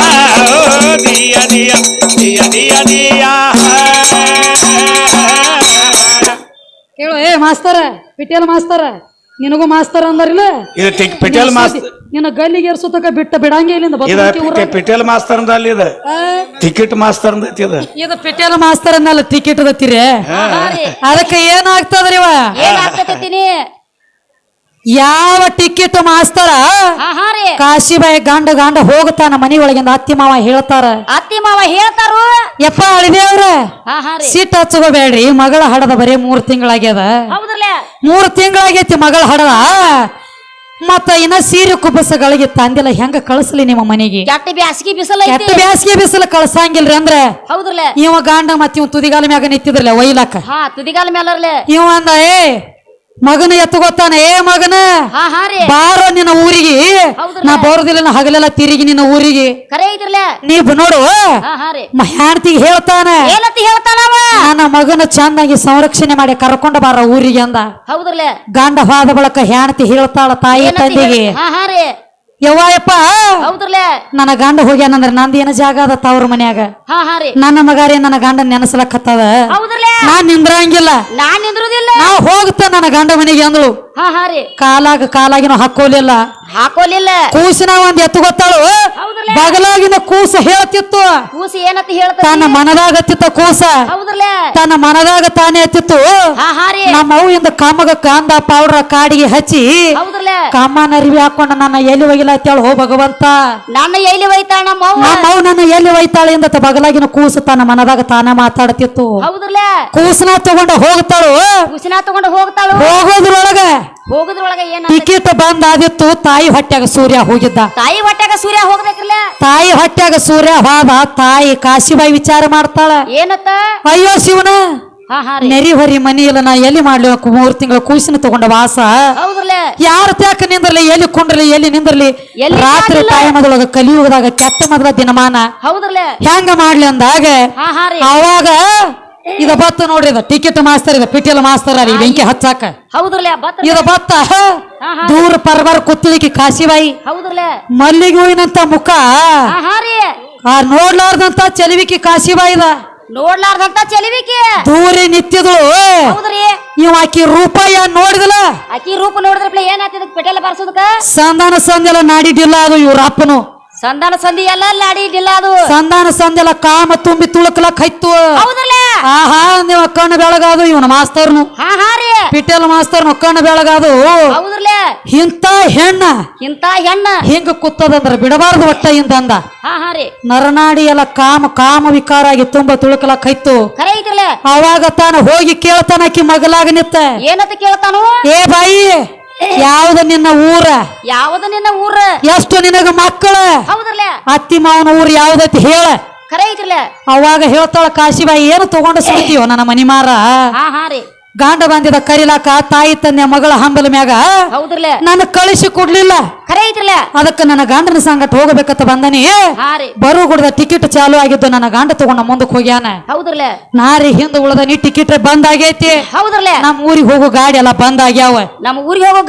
ಓ ದಿಯ ದಿಯ ದಿಯ ದಿಯ ದಿಯ ಕೇಳು ಏ ಮಾಸ್ತರ ಪಿಟೇಲ್ ಮಾಸ್ತರ ನಿನಗೂ ಮಾಸ್ತರ್ ಅಂದಾರಿಲ್ಲ ಇದು ಪಿಟೇಲ್ ಮಾಸ್ತರ್ ನಿನ್ನ ಗಲ್ಲಿಗೆ ಏರ್ಸುತ್ತಕ ಬಿಟ್ಟ ಬಿಡಂಗೆ ಇಲ್ಲಿಂದ ಇದು ಬದುಕಿ ಊರಾಗ. ಪಿಟೇಲ್ ಮಾಸ್ತರ್ ಅಂದಲ್ಲಿ ಇದು ಆ, ಟಿಕೆಟ್ ಮಾಸ್ತರ್ ಅಂದೈತಿ ಇದು ಇದು ಪಿಟೇಲ್ ಮಾಸ್ತರ್ ಅನ್ನಲ್ಲ ಟಿಕೆಟ್ ದತ್ತಿರಿ ಅದಕ್ಕೆ ಏನಾಗ್ತದ್ರಿ ಇವ ಏನ್ ಹಾಕತ್ತೀನಿ ಯಾವ ಟಿಕೆಟ್ ಮಾಸ್ತರ ಹಾ ರೀ ಕಾಶಿಬಾಯಿ ಗಂಡ ಹೋಗ್ತಾನ ಮನಿ ಒಳಗಿಂದ ಅತ್ತಿ ಮಾವ ಹೇಳ್ತಾರ ಅತ್ತಿ ಮಾವ ಹೇಳ್ತಾರು ಯಪ್ಪ ಅಳಿದೇವ್ರ ಹಾ ರೀ ಸಿಟ್ಟು ಹಚ್ಕೋಬೇಡ್ರಿ ಮಗಳ ಹಡದ ಬರೀ 3 ತಿಂಗಳಾಗ್ಯದ ಹೌದ್ರಲ್ಲ 3 ತಿಂಗಳಾಗೈತಿ ಮಗಳ ಹಡದ ಮತ್ತ ಇನ್ನ ಸೀರೆ ಕುಬ್ಬಸಗಳಿಗೆ ತಂದಿಲ್ಲ ಹೆಂಗ ಕಳಿಸ್ಲಿ ನಿಮ್ಮ ಮನೆಗೆ ಕೆಟ್ಟ ಬ್ಯಾಸಗಿ ಬಿಸಲ ಕೆಟ್ಟ ಐತಿ ಬ್ಯಾಸಿಗೆ ಬಿಸಿಲು ಕಳ್ಸಂಗಿಲ್ರಿ ಅಂದ್ರ ಹೌದ್ರಲ್ಲ ಇವ ಗಂಡ ಮತ್ತ ಇವ್ ತುದಿಗಾಲ ಮ್ಯಾಗ ನಿಂತಿದ್ರಲ್ಲ ಒಯ್ಲಾಕ ಹಾ ತುದಿಗಾಲ ಮೇಲರ್ಲೆ ಇವ ಅಂದ ಏ ಮಗನ ಎತ್ತುಗೊತ್ತಾನ ಏ ಮಗನ ಹಾ ಹಾ ರೀ ಬಾರೋ ನಿನ್ನ ಊರಿಗೆ ಹೌದ್ರಲ್ಲ. ನಾ ಬರೋದಿಲ್ಲ ನಾ ಹಗಲೆಲ್ಲ ತಿರುಗಿ ನಿನ್ನ ಊರಿಗೆ ಕರೆ ಐತ್ರಲ್ಲ ನೀವ್ ನೋಡು ಹಾ ಹಾ ರೀ ಹೆಣ್ತಿಗೆ ಹೇಳ್ತಾನ ಏನಂತ ಹೇಳ್ತಾನವ ನನ್ನ ಮಗನ ಚಂದಾಗಿ ಸಂರಕ್ಷಣೆ ಮಾಡಿ ಕರ್ಕೊಂಡ ಬಾರ ಊರಿಗೆ ಅಂದ ಹೌದ್ರಲ್ಲ ಗಂಡ ಹೋದ ಬಳಕ ಹೆಣ್ತಿ ಹೇಳ್ತಾಳ ತಾಯಿ ತಂದೆಗೆ ಹಾ ಹಾ ರೀ ಯವ್ವಾಯಪ್ಪ ಹೌದ್ರಲ್ಲ ನನ್ನ ಗಂಡ ಹೋಗ್ಯಾನಂದ್ರ ನಂದ ಏನ ಜಾಗ ಅದ ತವ್ರ ಮನ್ಯಾಗ ಹಾ ಹಾ ರೀ ನನ್ನ ಮಗಾರಿ ನನ್ನ ಗಂಡ ನೆನಸ್ಲಕತ್ತದ ಹೌದ್ರಲ್ಲ ನಾನ್ ನಿಂದ್ರಂಗಿಲ್ಲ ನಾನ್ ನಿಂದ್ರುದಿಲ್ಲ ನಾ ಹೋಗ್ತ ನನ್ನ ಗಂಡ ಮನೆಗೆ ಅಂದಳು ಹಾ ಹಾ ರೀ ಕಾಲಾಗಿನೂ ಹಾಕೋಲಿಲ್ಲ ಹಾಕೋಲಿಲ್ಲ ಕೂಸಿನ ಒಂದ್ ಎತ್ತು ಗೊತ್ತಾಳು ಹೌದ್ರಲ್ಲ ಬಗಲಾಗಿನ ಕೂಸ ಹೇಳ್ತಿತ್ತು ಕೂಸಿ ಏನಂತ ಹೇಳ್ತಾನ ತನ್ನ ಮನದಾಗತ್ತಿತ್ತ ಕೂಸ ಹೌದ್ರಲ್ಲ ತನ್ನ ಮನದಾಗ ತಾನೇ ಎತ್ತಿತ್ತು ಹಾ ಹಾ ರೀ ನಮ್ಮ ಅವ್ವಿಂದ ಕಾಮಗ ಕಾಂದ ಪೌಡ್ರ ಕಾಡಿಗೆ ಹಚ್ಚಿ ಹೌದ್ರಲ್ಲ ಕಾಮನ ಅರಿವಿ ಹಾಕೊಂಡ ನನ್ನ ಎಲ್ಲಿ ಒಯ್ಯಿಲ್ಲ ಅಂತೇಳಿ ಹೋ ಭಗವಂತ ನನ್ನ ಎಲ್ಲಿ ಒಯ್ತಾಳ ನಮ್ಮ ಅವ್ವ ನಮ್ಮ ಅವ್ ನನ್ನ ಎಲ್ಲಿ ಒಯ್ತಾಳೆ ಎಂದ ಬಗಲಾಗಿನ ಕೂಸು ತನ್ನ ಮನದಾಗ ತಾನೇ ಮಾತಾಡ್ತಿತ್ತು ಹೌದ್ರಲ್ಲ ಕೂಸನ ತಗೊಂಡ ಹೋಗ್ತಾಳು ಕೂಸಿನ ತಗೊಂಡು ಹೋಗ್ತಾಳು ಹೋಗೋದ್ರೊಳಗ ಹೋಗುದ್ರೊಳಗ ಏನ ಟಿಕೆಟ್ ಬಂದ್ ಆದಿತ್ತು ತಾಯಿ ಹೊಟ್ಯಾಗ ಸೂರ್ಯ ಹೋಗಿದ್ದ ತಾಯಿ ಹೊಟ್ಯಾಗ ಸೂರ್ಯ ಹೋಗ್ಬೇಕ್ರಲ್ಲ ತಾಯಿ ಹೊಟ್ಯಾಗ ಸೂರ್ಯ ಹೋದ ತಾಯಿ ಕಾಶಿಬಾಯಿ ವಿಚಾರ ಮಾಡ್ತಾಳ ಏನತ್ತ ಅಯ್ಯೋ ಶಿವನ ಹಾ ಹಾ ರೀ ನೆರಿ ಹೊರಿ ಮನಿ ಇಲ್ಲ ನಾ ಎಲ್ಲಿ ಮಾಡ್ಲಿ 3 ತಿಂಗಳ ಕೂಸಿನ ತಗೊಂಡ ವಾಸ ಹೌದ್ರಲ್ಲ ಯಾರ ತ್ಯಾಕ ನಿಂದ್ರಲಿ ಎಲ್ಲಿ ಕುಂಡ್ರಲಿ ಎಲ್ಲಿ ನಿಂದ್ರಲಿ ಎಲ್ಲಿ ರಾತ್ರಿ ಕಾದಿಲ್ಲ? ಟೈಮದೊಳಗ ಕಲಿಯುಗದಾಗ ಕೆಟ್ಟ ಮೊದಲ ದಿನಮಾನ ಹೌದ್ರಲ್ಲ ಹೆಂಗ ಮಾಡ್ಲಿ ಅಂದಾಗ ಹಾ ಹಾ ರೀ ಅವಾಗ ಇದ ಬತ್ತ ನೋಡ್ರಿ ಇದ ಟಿಕೆಟ್ ಮಾಸ್ತರ್ ಇದ ಪಿಟಿಎಲ್ ಮಾಸ್ತರ್ ಅಲ್ಲಿ ಬೆಂಕಿ ಹಚ್ಚಾಕ ಹೌದ್ರಲ್ಲ ಬತ್ತ ಇದ ಬತ್ತ ಹಾ. ದೂರ ಪರಬಾರ ಕುತ್ತಲಿಕ್ಕೆ ಕಾಶಿಬಾಯಿ ಹೌದ್ರಲ್ಲ ಮಲ್ಲಿಗೆ ಹೂವಿನಂತ ಮುಖ ಹಾ ಹಾ ರೀ ಆ ನೋಡ್ಲಾರ್ದಂತ ಚೆಲುವಿಕೆ ಕಾಶಿಬಾಯಿದ ನೋಡ್ಲಾರ್ದಂತ ಚೆಲುವಿಕೆ ದೂರಿ ನಿತ್ಯದಳು ಹೌದ್ರಿ ಇವ್ ಆಕಿ ರೂಪಾಯ ನೋಡಿದಲ ಆಕಿ ರೂಪ ನೋಡಿದ್ರಪ್ಲೆ ಏನಾಗ್ತದ ಪೆಟೆಲ್ಲ ಬಾರ್ಸೋದಕ್ಕ ಸಂಧಾನ ಸಂದೆಲ್ಲ ನಾಡಿದ್ದಿಲ್ಲ ಅದು ಇವ್ರ ಅಪ್ಪನು ಸಂಧಾನ ಸಂಧಿ ಎಲ್ಲ ಲಾಡಿದಿಲ್ಲ ಅದು ಸಂಧಾನ ಸಂದೆಲ್ಲ ಕಾಮ ತುಂಬಿ ತುಳುಕ್ಲಕ್ ಹೈತು ಹೌದ್ರಲ್ಲ ಆಹಾ ನೀವು ಕಣ್ಣು ಬೆಳಗಾದು ಇವನ ಮಾಸ್ತರ್ನು ಹಾ ಹಾ ರೀ ಪಿಟೆಲ್ ಮಾಸ್ತರ್ನು ಕಣ್ಣು ಬೆಳಗಾದು ಹೌದ್ರಲ್ಲ ಇಂತ ಹೆಣ್ಣ ಇಂತ ಹೆಣ್ಣ ಹಿಂಗ ಕುತ್ತದಂದ್ರ ಬಿಡಬಾರ್ದು ಒಟ್ಟ ಇಂದ ಹಾ ಹಾ ರೀ ನರನಾಡಿ ಎಲ್ಲ ಕಾಮ ವಿಕಾರ ಆಗಿ ತುಂಬಾ ತುಳುಕಲಕ್ ಹೈತು ಖರೆ ಐತ್ರಲ್ಲ ಅವಾಗ ತಾನು ಹೋಗಿ ಕೇಳ್ತಾನ ಆಕಿ ಮಗಲಾಗ ನಿತ್ತ ಏನಂತ ಕೇಳ್ತಾನು ಏ ಬಾಯಿ ಯಾವ್ದ ನಿನ್ನ ಊರ ಯಾವದ ನಿನ್ನ ಊರ ಎಷ್ಟು ನಿನಗ ಮಕ್ಕಳ ಹೌದ್ರಲ್ಲ ಅತ್ತಿ ಮಾವನ ಊರ್ ಯಾವ್ದೈತಿ ಹೇಳ ಖರೆ ಐತ್ರಲ್ಲ ಅವಾಗ ಹೇಳ್ತಾಳ ಕಾಶಿಬಾಯಿ ಏನು ತಗೊಂಡು ಸುಡ್ತೀವ ನನ್ನ ಮನಿಮಾರ ಹಾ ಹಾ ರೀ ಗಾಂಡ ಬಂದಿದ ಕರಿಲಾಕ ತಾಯಿ ತಂದೆ ಮಗಳ ಹಂಬಲ ಮ್ಯಾಗ ಹೌದ್ರಲ್ಲ ನನ್ನ ಕಳಿಸಿ ಕೊಡ್ಲಿಲ್ಲ ಖರೆ ಐತ್ರಲ್ಲ ಅದಕ್ಕ ನನ್ನ ಗಂಡನ ಸಂಗಟ ಹೋಗಬೇಕಂತ ಬಂದನಿ ಹಾ ರೀ ಬರು ಗುಡ್ದ ಟಿಕೆಟ್ ಚಾಲು ಆಗಿದ್ದು ನನ್ನ ಗಂಡ ತಗೊಂಡ ಮುಂದಕ್ಕೆ ಹೋಗ್ಯಾನ ಹೌದ್ರಲ್ಲ ನಾರಿ ಹಿಂದ ಉಳ್ದ ನೀ ಟಿಕೆಟ್ ಬಂದ್ ಆಗೈತಿ ಹೌದ್ರಲ್ಲ ನಮ್ ಊರಿಗೆ ಹೋಗೋ ಗಾಡಿ ಎಲ್ಲ ಬಂದ್ ಆಗ್ಯಾವ ನಮ್ಮ ಊರಿಗೆ ಹೋಗೋ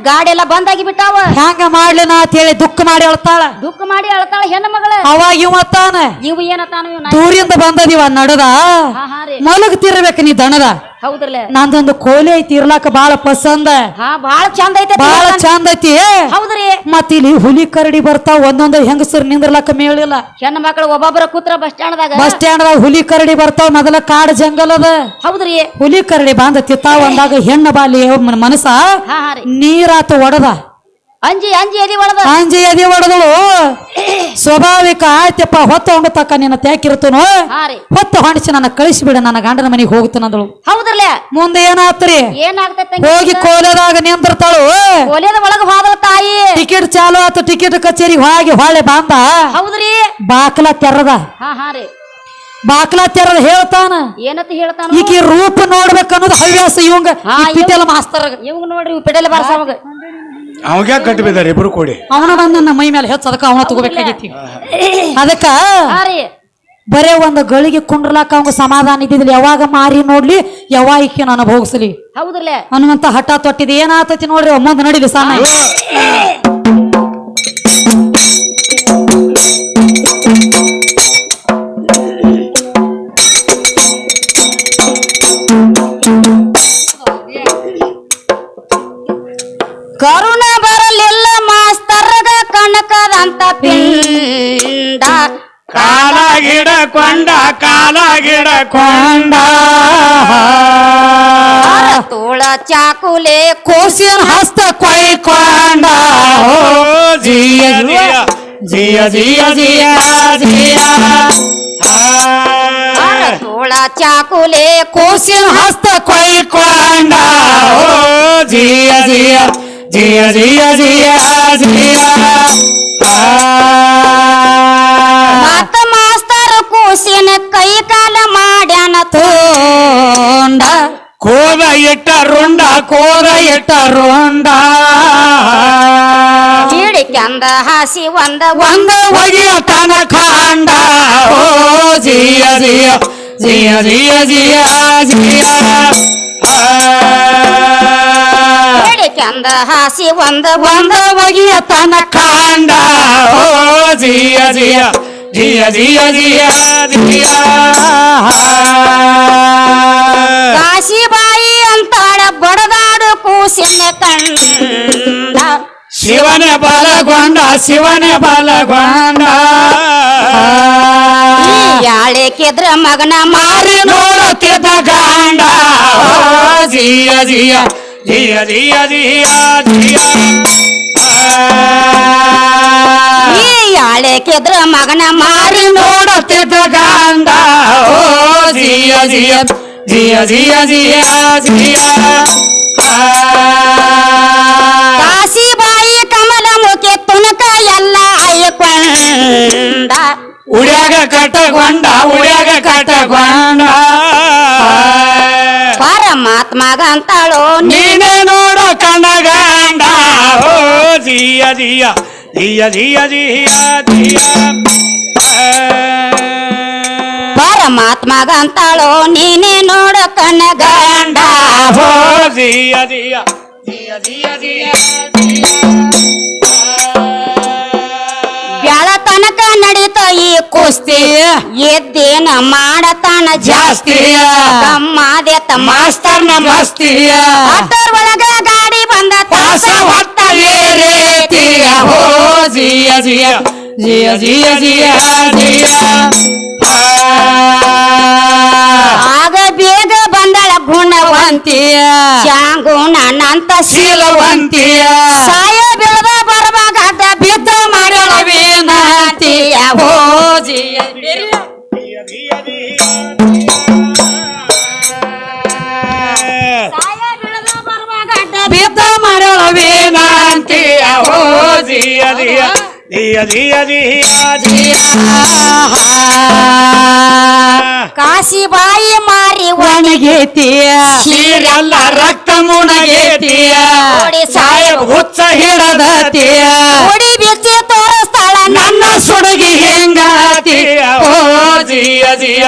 ಗಾಡಿ ಎಲ್ಲ ಬಂದಾಗಿ ಬಿಟ್ಟಾವ ಹ್ಯಾಂಗ ಮಾಡ್ಲಿನ ಅಂತ ಹೇಳಿ ದುಃಖ ಮಾಡಿ ಅಳ್ತಾಳ ದುಃಖ ಮಾಡಿ ಅಳ್ತಾಳ ಹೆಣ್ಣು ಮಗಳ ಅವಾಗ ಇವತ್ತಾನ ಇವು ಏನತ್ತಾನು ಇವ್ ದೂರಿಂದ ಬಂದದಿವ ನಡದ ಹಾ ಹಾ ರೀ ಮಲಗ್ತಿರ್ಬೇಕು ನೀ ದಣದ ಹೌದ್ರಲ್ಲ ನಂದೊಂದು ಕೋಲಿ ಐತಿ ಇರ್ಲಾಕ ಬಾಳ ಪಸಂದ ಹಾ ಬಾಳ ಚಂದ ಐತೆ ಬಾಳ ಚಂದ ಐತಿ ಹೌದ್ರಿ ಮತ್ತ ಇಲ್ಲಿ ಹುಲಿ ಕರಡಿ ಬರ್ತಾವ ಒಂದೊಂದು ಹೆಂಗಸರು ನಿಂದ್ರಲಕ್ಕ ಮೇಳಿಲ್ಲ ಹೆಣ್ಣು ಮಕ್ಕಳು ಒಬ್ಬೊಬ್ಬರ ಕೂತ್ರ ಬಸ್ ಸ್ಟ್ಯಾಂಡ್ದಾಗ ಬಸ್ ಸ್ಟ್ಯಾಂಡ್ ದಾಗ ಹುಲಿ ಕರಡಿ ಬರ್ತಾವ ಮೊದಲ ಕಾಡು ಜಂಗಲ್ ಅದ ಹೌದ್ರಿ ಹುಲಿ ಕರಡಿ ಬಂದ ತಿತ್ತಾವ ಅಂದಾಗ ಹೆಣ್ಣ ಬಾಲಿ ಮನಸ ಹಾ ಹಾ ರೀ ನೀರಾತ ಒಡದ ಅಂಜಿ ಅಂಜಿ ಎದಿ ಒಳದ ಅಂಜಿ ಎದಿ ಒಡದಳು ಸ್ವಾಭಾವಿಕ ಆಯ್ತಪ್ಪ ಹೊತ್ತ ಹೊಂಡ ತಕ್ಕ ನಿನ್ನ ತ್ಯಾಕಿರ್ತನು ಹಾ ರೀ ಹೊತ್ತ ಹೊಂಡಿಸಿ ನನ್ನ ಕಳಿಸಿಬಿಡ ನನ್ನ ಗಂಡನ ಮನೆಗೆ ಹೋಗ್ತಾನಂದಳು ಹೌದ್ರಲ್ಲ ಮುಂದೆ ಏನಾತ್ರಿ ಏನಾಗ್ತೈತೆ ಹೋಗಿ ಕೋಲೆದಾಗ ನಿಂದಿರ್ತಾಳು ಕೋಲೆದ ಒಳಗ ಹೋದ ತಾಯಿ ಟಿಕೆಟ್ ಚಾಲು ಆತು ಟಿಕೆಟ್ ಕಚೇರಿಗೆ ಹೋಗಿ ಹೊಳೆ ಬಂದ ಹೌದ್ರಿ ಬಾಕ್ಲ ತೆರದ ಹಾ ಹಾ ರೀ ಬಾಕ್ಲ ತೆರದ ಹೇಳ್ತಾನ ಏನಂತ ಹೇಳ್ತಾನ ಈಕಿ ರೂಪ ನೋಡ್ಬೇಕನ್ನೋದು ಹವ್ಯಾಸ ಇವಂಗ ಹಾ, ಪಿಟೆಲ್ ಮಾಸ್ತರ್ ಇವಾಗ ನೋಡ್ರಿ ಇವ್ ಪೆಡಲ್ ಬಾರ್ಸವಾಗ ಅವಾಗ ಕಟ್ಟಿಬಿದ್ದಾರೆ ಇಬ್ರು ಕೂಡಿ ಅವನ ಬಂದ ನನ್ನ ಮೈ ಮೇಲೆ ಹೆಚ್ಚು ಅದಕ್ಕ ಅವನ ತಗೋಬೇಕಾಗೈತಿ ಅದಕ್ಕ ಹಾ ರೀ ಬರೇ ಒಂದು ಗಳಿಗೆ ಕುಂಡ್ರಲಾಕ ಅವಂಗ ಸಮಾಧಾನ ಇದ್ದಿದ್ಲಿ ಯಾವಾಗ ಮಾರಿ ನೋಡ್ಲಿ ಯಾವಾಗ ಈಕಿ ನಾನು ಭೋಗಿಸ್ಲಿ ಹೌದ್ರಲ್ಲ ಅನ್ನುವಂತ ಹಠ ತೊಟ್ಟಿದ್ ಏನಾತತಿ ನೋಡ್ರಿ ಮುಂದೆ ನಡಿಲಿ ಸಾನ ಕರುಣ ಬರಲಿಲ್ಲ ಮಾಸ್ತರ್ಗ ಕನಕದಂತ ಪಿಂಡ ಕಾಲ ಗಿಡಕೊಂಡ ಕಾಲ ಗಿಡಕೊಂಡ ತೋಳ ಚಾಕುಲೆ ಕೋಸಿನ ಹಸ್ತ ಕೊಯ್ಕೊಂಡ ಓ ಜಿಯ ಜಿಯ ಜಿಯ ಜಿಯ ಜಿಯ ಜಿಯ ತೋಳ ಚಾಕುಲೆ ಕೋಸಿನ ಹಸ್ತ ಕೊಯ್ಕೊಂಡ ಓ ಜಿಯ ಜಿಯ ಜಿಯ ಜಿಯ ಜಿಯ ಜಿಯ ಮತ್ತ ಮಾಸ್ತರ್ ಕೂಸಿನ ಕೈ ಕಾಲ ಮಾಡ್ಯಾನ ತೋಂಡ ಕೋದ ಇಟ್ಟ ರುಂಡ ಕೋದ ಬಿಟ್ಟರುಂಡ ಹಿಡಿಕಂದ ಹಾಸಿ ಒಂದ ಒಂದ ಒಗೆಯ ತನ ಕಾಂಡ ಓ ಜಿಯ ಜಿಯ ಜಿಯ ಜಿಯ ಜಿಯ ಜಿಯ ಹಿಡಿಕಂದ ಹಾಸಿ ಒಂದ ಒಂದ ಒಗೆಯ ತನ ಕಾಂಡ ಓ ಜಿಯ ಜಿಯ ಜಿಯ ಜಿಯ ಜಿಯ ಜಿಯ ಕಾಶಿಬಾಯಿ ಅಂತಾಳ ಬಡದಾಡು ಕೂಸಿನ ಕಂಡ ಶಿವನೇ ಬಲಗೊಂಡ ಶಿವನೇ ಬಲಗೊಂಡ ಯಾಳೆಕಿದ್ರ ಮಗನ ಮಾರಿ ನೋಡುತ್ತಿದ್ದ ಗಂಡ ಓ ಜಿಯ ಜಿಯ ಜಿಯ ಜಿಯ ಜಿಯ ಜಿಯ ಯಾಳೆಕಿದ್ರ ಮಗನ ಮಾರಿ ನೋಡುತ್ತಿದ್ದ ಗಂಡ ಓ ಜಿಯ ಜಿಯ ಜಿಯ ಜಿಯ ಜಿಯ ಜಿಯ ಕಾಶಿಬಾಯಿ ಕಮಲ ಮುಖೆ ತುಣಕ ಎಲ್ಲ ಅಯ್ಯಕೊಂಡ ಉಡ್ಯಾಗ ಕಟ್ಟಗೊಂಡ ಉಡ್ಯಾಗ ಕಟ್ಟಗೊಂಡ ಪರಮಾತ್ಮಗಂತಾಳೋ ನೀನೇ ನೋಡು ಕಣ್ಣಗಂಡ ಓ ಜಿಯ ಜಿಯ ಜಿಯ ಜಿಯ ಜಿಯ ಜಿಯ ಪರಮಾತ್ಮಗಂತಾಳೋ ನೀನೇ ನೋಡು ಕಣ್ಣಗಂಡ ಓ ಜಿಯ ಜಿಯ ಜಿಯ ಜಿಯ ಜಿಯ ಬ್ಯಾಳ ತನಕ ನಡೀತ ಈ ಕುಸ್ತಿ ಎದ್ದೇನ ಮಾಡತಾನ ಜಾಸ್ತಿ ಕಮ್ಮಾದೆತ ಮಾಸ್ತರ್ನ ಮಸ್ತಿಯ ಮಾಸ್ಟರ್ ಒಳಗ ಗಾಡಿ ಬಂದ ಪಾಸ ಹೊತ್ತ ಏರೇತಿಯ ಓ ಜಿಯ ಜಿಯ ಜಿಯ ಜಿಯ ಜಿಯ ಜಿಯ ಆಗ ಬೇಗ ಬಂದಳ ಗುಣವಂತಿಯ ಶಾಂಗುಣ ನಂತ ಶೀಲವಂತಿಯ ಸಾಯ ಬೆಳೆದ ಬರಬಾಗದ ಬಿದ್ದ ಮಾಡಳ ವಿನಂತಿಯ ಓ ಜಿಯ ಸಾಯ ಬೆಳೆದ ಬರಬಾಗದ ಬಿದ್ದ ಮರಳ ವಿನಂತಿಯ ಓ ಜಿಯ ಜಿಯ ಜಿಯ ಜಿಯ ಜಿಯ ಜಿಯ ಕಾಶಿಬಾಯಿ ಮಾರಿ ಒಣಗೇತಿಯ ಶೀರೆಲ್ಲ ರಕ್ತ ಮುಣಗೇತಿಯ ನೋಡಿ ಸಾಹೇಬ್ ಹುಚ್ಚ ಹಿಡದತಿಯ ಹೊಡಿ ಬಿಚ್ಚಿ ತೋರಿಸ್ತಾಳ ನನ್ನ ಸುಡುಗಿ ಹೆಂಗತಿಯ ಓ ಜಿಯ ಜಿಯ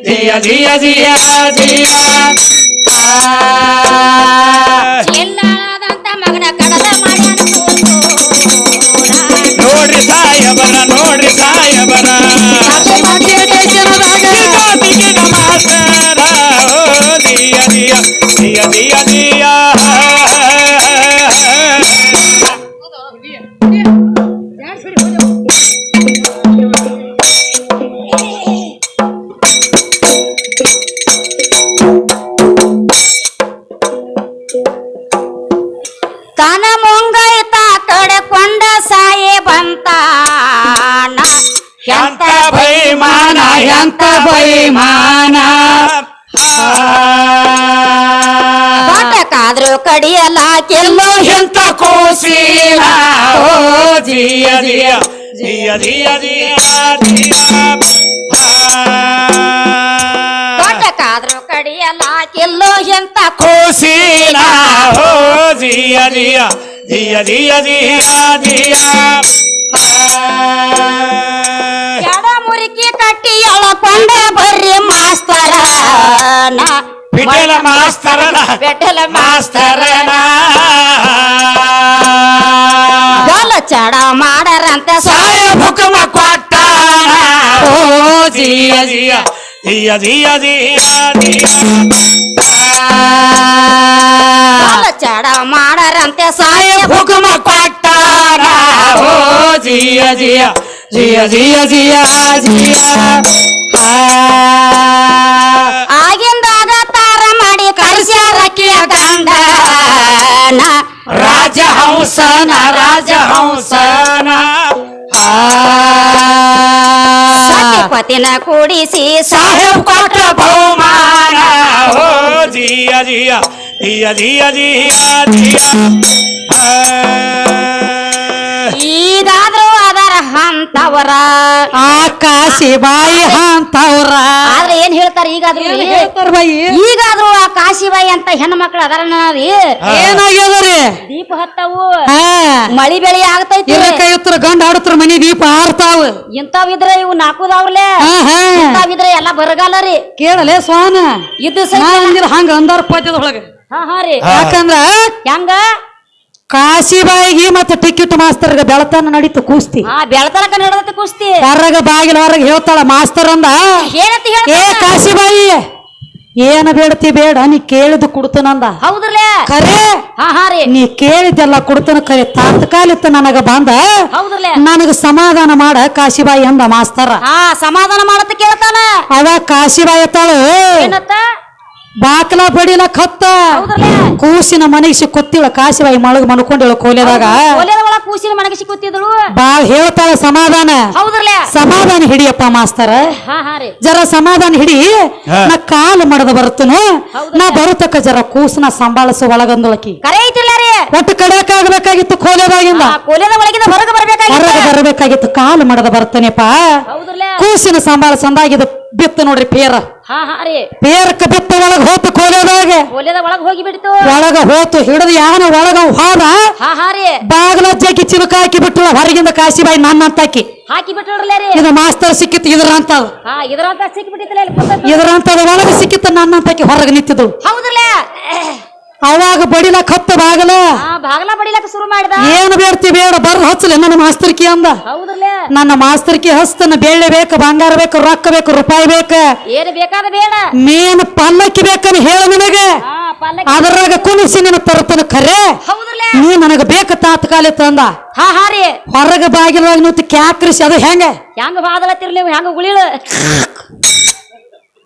ಜಿಯ ಜಿಯ ಜಿಯ ಜಿಯ ಚಿಲ್ಲಾಳದಂತ ಮಗನ ಕಡದ ಮಾಡ್ಯಾನ ನೋಡ್ರಿ ಸಾಯಬರ ನೋಡ್ರಿ ಸಾಯಬರ ಟಿಕೆಟ ಮಾಸ್ತರ ಓ ದಿಯ ದಿಯ ದಿಯ ದಿಯ ದಿಯ ತನ ಮುಂಗೈತ ಕಡಕೊಂಡ ಸಾಯೇ ಬಂತಾನ ಎಂತ ಬೈಮಾನ ಎಂತ ಬೈಮಾನ ಕಾದ್ರು ಕಡಿಯಲಾಕಿಲ್ಲೋ ಎಂತ ಕೋಸಿನ ಓ ಜಿಯ ಜಿಯ ಜಿಯ ಜಿಯ ಜಿಯ ಜಿಯ ಕಾದ್ರು ಕಡಿಯಲಾಕಿಲ್ಲೋ ಎಂತ ಕೋಸಿನ ಓ ಜಿಯ ಜಿಯ ಜಿಯ ಜಿಯ ಜಿಯ ಜಿಯ ಎಡ ಮುರುಕಿ ಕಟ್ಟಿ ಎಳಕೊಂಡ ಬರ್ರಿ ಮಾಸ್ತರನ ಬಿಟ್ಟಲ ಮಾಸ್ತರನ ಬೆಟ್ಟಲ ಮಾಸ್ತರನ ಗಲ ಚಡ ಮಾಡರಂತ ಸಾಯ ಹುಕುಮ ಕೊಟ್ಟಾನ ಓ ಜಿಯ ಜಿಯ ಜಿಯ ಜಿಯ ಜಿಯ ಜಿಯ ಗಲ ಚಡ ಮಾಡರಂತೆ ಸಾಯ ಹುಕುಮ ಕೊಟ್ಟಾನ ಓ ಜಿಯ ಜಿಯ ಜಿಯ ಜಿಯ ಜಿಯ ಜಿಯ ಆಗಿಂದಾಗ ತಾರ ಮಾಡಿ ಕಳಿಸ್ಯಾರಕ್ಕಿಯ ಗಂಡನ ರಾಜಹಂಸನ ರಾಜಹಂಸನ ಸತಿಪತಿನ ಕೂಡಿಸಿ ಸಾಹೇಬ್ ಕೊಟ್ಟ ಬಹುಮಾನ ಓ ಜಿಯ ಜಿಯ ಜಿಯ ಜಿಯ ಜಿಯ ಜಿಯ ಈಗಾದ್ರೂ ಅದರ ಹಂತವರ ಆ ಕಾಶಿಬಾಯಿ ಅಂತವ್ರ ಆದ್ರೆ ಏನ್ ಹೇಳ್ತಾರ ಈಗಾದ್ರೂ ಹೇಳ್ತಾರ ಬಾಯಿ ಈಗಾದ್ರೂ ಆ ಕಾಶಿಬಾಯಿ ಅಂತ ಹೆಣ್ಣು ಮಕ್ಳು ಅದಾರ ರೀ ಏನಾಗ್ಯದ್ರಿ ದೀಪ ಹತ್ತವು ಹಾ ಮಳಿ ಬೆಳಿ ಆಗ್ತೈತಿ ಕೈ ಉತ್ತರ ಗಂಡ ಆಡತ್ರ ಮನಿ ದೀಪ ಹಾರ್ತಾವ ಇಂತಾವಿದ್ರೆ ಇವು ನಾಕುದವ್ರಲೆ ಇಂತಾವಿದ್ರೆ ಎಲ್ಲಾ ಬರಗಾಲ ರೀ ಕೇಳಲೆ ಸ್ವಾನ ಇದು ಹಂಗ ಅಂದಾರ ಪದ್ಯದೊಳಗ ಹಾ ರೀ ಯಾಕಂದ್ರ ಹೆಂಗ ಕಾಶಿಬಾಯಿಗೆ ಮತ್ತೆ ಟಿಕೆಟ್ ಮಾಸ್ತರ್ಗ ಬೆಳತನ ನಡೀತು ಕುಸ್ತಿ ಬೆಳತನಕ ನಡೆದತ್ತೆ ಕುಸ್ತಿ ಹೊರಗ ಬಾಗಿಲ ಹೊರಗೆ ಹೇಳ್ತಾಳ ಮಾಸ್ತರ್ ಅಂದ ಏನಂತ ಏ ಕಾಶಿಬಾಯಿ ಏನ ಬೇಡತಿ ಬೇಡ ನೀ ಕೇಳಿದ್ ಕೊಡ್ತನಂದ ಹೌದ್ರಲೇ ಖರೆ ಹಾ ರೀ ನೀ ಕೇಳಿದ್ದೆಲ್ಲ ಕೊಡ್ತನ ಖರೆ ತಾತ್ಕಾಲಿಕ ನನಗ ಬಂದ ಹೌದ್ರಲೇ ನನಗ ಸಮಾಧಾನ ಮಾಡ ಕಾಶಿಬಾಯಿ ಅಂದ ಮಾಸ್ತರ ಸಮಾಧಾನ ಮಾಡತ್ತ ಕೇಳ್ತಾನ ಅವ ಕಾಶಿಬಾಯಿ ಅತ್ತಾಳು ಏನತ್ತ ಬಾಕಲ ಬಡಿಲಕ್ ಹತ್ತ ಕೂಸಿನ ಮನಗಿಸಿ ಕೊತ್ತಿಳ ಕಾಶಿಬಾಯಿ ಮಳಗ ಮನ್ಕೊಂಡಿಳ ಕೋಲೆದಾಗ ಕೂಸಿನ ಮನಗೆ ಸಿಕ್ಕುತ್ತಿದ್ದಳು ಬಾಳ್ ಹೇಳ್ತಾಳ ಸಮಾಧಾನ ಹೌದ್ರಲೇ ಸಮಾಧಾನ ಹಿಡಿಯಪ್ಪ ಮಾಸ್ತರ ಹಾ ರೀ ಜರ ಸಮಾಧಾನ ಹಿಡಿ ನಾ ಕಾಲು ಮಡದ ಬರ್ತನು ನಾ ಬರುತ್ತಕ್ಕ ಜರ ಕೂಸನ ಸಂಭಾಳಿಸ ಒಳಗಂದೊಳಕಿ ಕರೆ ಐತಿಲ್ಲ ರೀ ಒಟ್ಟು ಕಡೆಯಕ್ ಆಗ್ಬೇಕಾಗಿತ್ತು ಕೋಲೆದಾಗಿಂದ ಕೋಲೆದ ಒಳಗಿಂದ ಹೊರಗೆ ಹೊರಗೆ ಬರಬೇಕಾಗಿತ್ತು ಕಾಲು ಮಡದ ಬರ್ತೇನೆಪ್ಪ ಹೌದ್ರಲೇ ಕೂಸಿನ ಸಂಭಾಳಿಸಂದಾಗಿದ್ದು ಬಿತ್ತು ನೋಡ್ರಿ ಪೇರ ಹಾ ರೀ ಪೇರಕ್ಕ ಬಿತ್ತ ಒಳಗ ಹೋತು ಕೋಲೆದಾಗ ಕೋಲೆದ ಒಳಗ್ ಹೋಗಿ ಬಿಡ್ತು ಒಳಗ ಹೋತು ಹಿಡಿದು ಯಾನ ಒಳಗ ಹೋದ ಹಾ ರೀ ಬಾಗಲ ಜಗ್ಗಿ ಚಿಲಕ ಹಾಕಿ ಬಿಟ್ಟಳ ಹೊರಗಿಂದ ಕಾಶಿಬಾಯಿ ನನ್ನ ಅಂತಾಕಿ ಹಾಕಿ ಬಿಟ್ರಲ್ಲ ರೀ ಇದು ಮಾಸ್ತರ್ ಸಿಕ್ಕಿತ್ತು ಇದ್ರ ಅಂತದ ಇದ್ರಂತ ಸಿಕ್ಕಿಬಿಟ್ಟಿತ್ತಲ್ಲ ಇದ್ರಂತದ ಒಳಗ ಸಿಕ್ಕಿತ್ತು ನನ್ನ ಅಂತಾಕಿ ಹೊರಗೆ ನಿಂತಿದ್ದಳು ಹೌದ್ರಲೇ ಅವಾಗ ಬಡಿಲಕ್ ಹತ್ತ ಬಾಗಲ ಬಾಗಲ ಬಡಿಲಕ್ಕ ಶುರು ಮಾಡಿದ ಏನ್ ಬೇಡ್ತಿ ಬೇಡ ಬರ್ದು ಹಚ್ಚಲೆ ನನ್ನ ಮಾಸ್ತರ್ಕಿ ಅಂದ ಹೌದ್ರಲೇ ನನ್ನ ಮಾಸ್ತರ್ಕಿ ಹಸ್ತನ ಬೆಳ್ಳಿ ಬೇಕು ಬಂಗಾರ ಬೇಕು ರೊಕ್ಕ ಬೇಕು ರೂಪಾಯಿ ಬೇಕ ಏನು ಬೇಕಾದ ಬೇಡ ಮೇನ್ ಪಲ್ಲಕ್ಕಿ ಬೇಕನ್ನ ಹೇಳ ನಿನಗೆ ಅದರಾಗ ಕುಣಿಸಿ ನಿನ್ನ ತರ್ತನ ಖರೆ ಹೌದ್ರಲೇ ನೀ ನನಗ ಬೇಕ ತಾತ್ಕಾಲಿ ತಂದ ಹಾ ರೀ ಹೊರಗ ಬಾಗಿಲವಾಗಿ ನಿಂತು ಕ್ಯಾಕ್ರಿಸಿ ಅದು ಹೆಂಗ ಬಾದಲತ್ತಿರ್ ನೀವು ಹೆಂಗ ಉಳಿಳ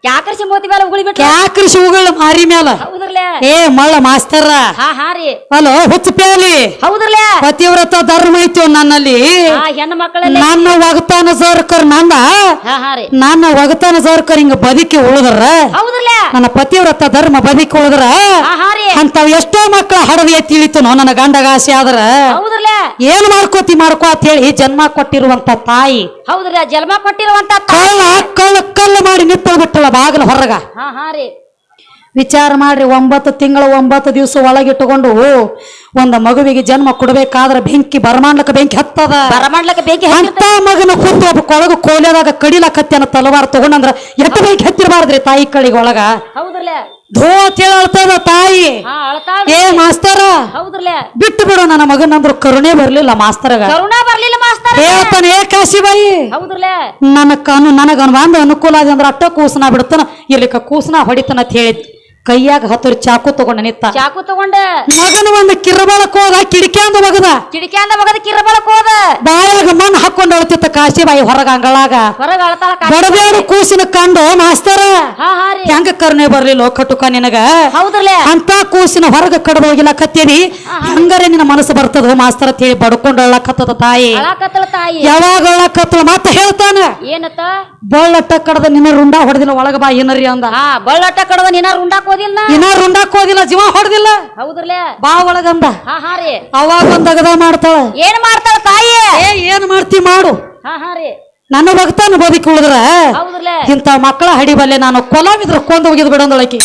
ಕ್ಯಾಕರ್ಸಿ ಮೋತಿ ಮೇಲೆ ಉಗುಳಿ ಬಿಟ್ಟು ಕ್ಯಾಕ್ರಿಸಿ ಉಗುಳ ಮಾರಿ ಮ್ಯಾಲ ಹೌದ್ರಲೇ ಏ ಮಳ್ಳ ಮಾಸ್ತರ ಹಾ ರೀ ಹಲೋ ಹುಚ್ಚ ಪ್ಯಾಲಿ ಹೌದ್ರಲೇ ಪತಿವ್ರತ ಧರ್ಮ ಐತಿ ನನ್ನಲ್ಲಿ ಹೆಣ್ಣು ಮಕ್ಕಳಲ್ಲಿ ನನ್ನ ಒಗತಾನ ಜೋರ್ಕರ್ ನಂದ ಹಾ ರೀ ನನ್ನ ಒಗತಾನ ಜೋರ್ಕರ್ ಹಿಂಗ ಬದುಕಿ ಉಳಿದ್ರ ಹೌದ್ರಲೇ ನನ್ನ ಪತಿವ್ರತ ಧರ್ಮ ಬದುಕಿ ಉಳಿದ್ರ ಹಾ ರೀ ಅಂತಾವ್ ಎಷ್ಟೋ ಮಕ್ಕಳ ಹಡದಿ ತಿಳಿತು ನನ್ನ ಗಂಡಗ ಆಸೆ ಆದ್ರ ಹೌದ್ರಲೇ ಏನ್ ಮಾಡ್ಕೋತಿ ಮಾಡ್ಕೋ ಅಂತ ಹೇಳಿ ಜನ್ಮ ಕೊಟ್ಟಿರುವಂತ ತಾಯಿ ಹೌದ್ರಲೇ ಜನ್ಮ ಕೊಟ್ಟಿರುವಂತ ಕಳ್ಳ ಮಾಡಿ ನಿತ್ತಲ್ ಬಿಟ್ಟಳ ಬಾಗಿಲ ಹೊರಗ ಹಾ ರೀ ವಿಚಾರ ಮಾಡ್ರಿ 9 ತಿಂಗಳ 9 ದಿವಸ ಒಳಗಿಟ್ಟುಕೊಂಡು ಒಂದ ಮಗುವಿಗೆ ಜನ್ಮ ಕೊಡಬೇಕಾದ್ರ ಬೆಂಕಿ ಬರಮಾಡ್ಲಕ್ಕ ಬೆಂಕಿ ಹತ್ತದ ಬರಮಾಡ್ಲಕ್ಕ ಬೆಂಕಿ ಅಂತ ಮಗನ ಕೂತು ಒಬ್ಬ ಕೊಳಗ ಕೋಲೆದಾಗ ಕಡಿಲಕತ್ತೇನ ತಲವಾರ ತಗೊಂಡಂದ್ರ ಎಟ್ಟ ಬೆಂಕಿ ಹತ್ತಿರಬಾರ್ದ್ರಿ ತಾಯಿ ಕಳಿಗೆ ಒಳಗ ಹೌದ್ರಲೇ ಧೋ ಅಳ್ತದ ತಾಯಿ ಏ ಮಾಸ್ತರ ಹೌದ್ರಲೇ ಬಿಟ್ಟು ಬಿಡು ನನ್ನ ಮಗನಂದ್ರು ಕರುಣೆ ಬರ್ಲಿಲ್ಲ ಮಾಸ್ತರಗ ಕರುಣಾ ಬರ್ಲಿಲ್ಲ ಮಾಸ್ತರ ಹೇಳ್ತಾನೆ ಏ ಕಾಶಿಬಾಯಿ ಹೌದ್ರಲೇ ನನಗ ಬಂದ ಅನುಕೂಲ ಆದ ಅಂದ್ರ ಅಟ್ಟ ಕೂಸನ ಬಿಡ್ತಾನ ಇರ್ಲಿಕ್ಕ ಕೂಸನ ಹೊಡಿತಾನ ಅಂತ ಹೇಳಿದ್ ಕೈಯಾಗ ಹತ್ತರು ಚಾಕು ತಗೊಂಡ ನಿತ್ತ ಚಾಕು ತಗೊಂಡ ಮಗನ ಒಂದು ಕಿರಬಳಕ್ ಹೋದ ಕಿಡಿಕ್ಯಾಂದ ಮಗದ ಕಿರಬಳಕ್ ಹೋದ ಬಾಯಾಗ ಮಣ್ಣು ಹಾಕೊಂಡ್ ಅಳ್ತಿತ್ತ ಕಾಶಿಬಾಯಿ ಹೊರಗ ಅಂಗಳಾಗ ಹೊರಗ ಅಳ್ತಾಳ ಬಡಬೇಡ ಕೂಸಿನ ಕಂಡು ಮಾಸ್ತರ ಹಾ ರೀ ಹೆಂಗ ಕರುಣೆ ಬರ್ಲಿಲ್ಲ ಕಟುಕ ನಿನಗ ಹೌದ್ರಲೇ ಅಂತ ಕೂಸಿನ ಹೊರಗ ಕಡ್ದು ಹೋಗಿಲ್ಲ ಕತ್ತೇನಿ ಹಂಗಾರೆ ನಿನ್ನ ಮನಸ್ಸು ಬರ್ತದ ಮಾಸ್ತರ ಅಂತ ಹೇಳಿ ಬಡ್ಕೊಂಡ್ ಅಳ್ಳಕತ್ತದ ತಾಯಿ ಅಳಕತ್ತಳ ತಾಯಿ ಯಾವಾಗ ಅಳ್ಳಕತ್ತಳ ಮತ್ತ ಹೇಳ್ತಾನ ಏನತ್ತ ಬಳ್ಳಟ್ಟ ಕಡದ ನಿನ್ನ ರುಂಡ ಹೊಡೆದಿಲ್ಲ ಒಳಗ ಬಾ ಏನರಿ ಅಂದ ಬಳ್ಳಟ್ಟ ಕಡದ ನಿನ್ನ ರುಂಡಾಕ್ ಹೋದಿಲ್ಲ ಇನ್ನ ರುಂಡಾಕ್ ಹೋದಿಲ್ಲ ಜೀವ ಹೊಡೆದಿಲ್ಲ ಹೌದ್ರಲೇ ಬಾ ಒಳಗಂದ ಹಾ ರೀ ಅವಾಗ ಒಂದ್ ಅಗದ ಮಾಡ್ತಾಳ ಏನ್ ಮಾಡ್ತಾಳ ತಾಯಿ ಏನ್ ಮಾಡ್ತಿ ಮಾಡು ಹಾ ರೀ ನನ್ನ ಭಕ್ತಾನ ಬದುಕಿ ಉಳಿದ್ರ ಹೌದ್ರಲೇ ಇಂತ ಮಕ್ಕಳ ಹಡಿಬಲ್ಲೆ ನಾನು ಕೊಲಾವಿದ್ರ ಕೊಂದ ಹೋಗಿದ್ ಬಿಡಂದೊಳಕಿ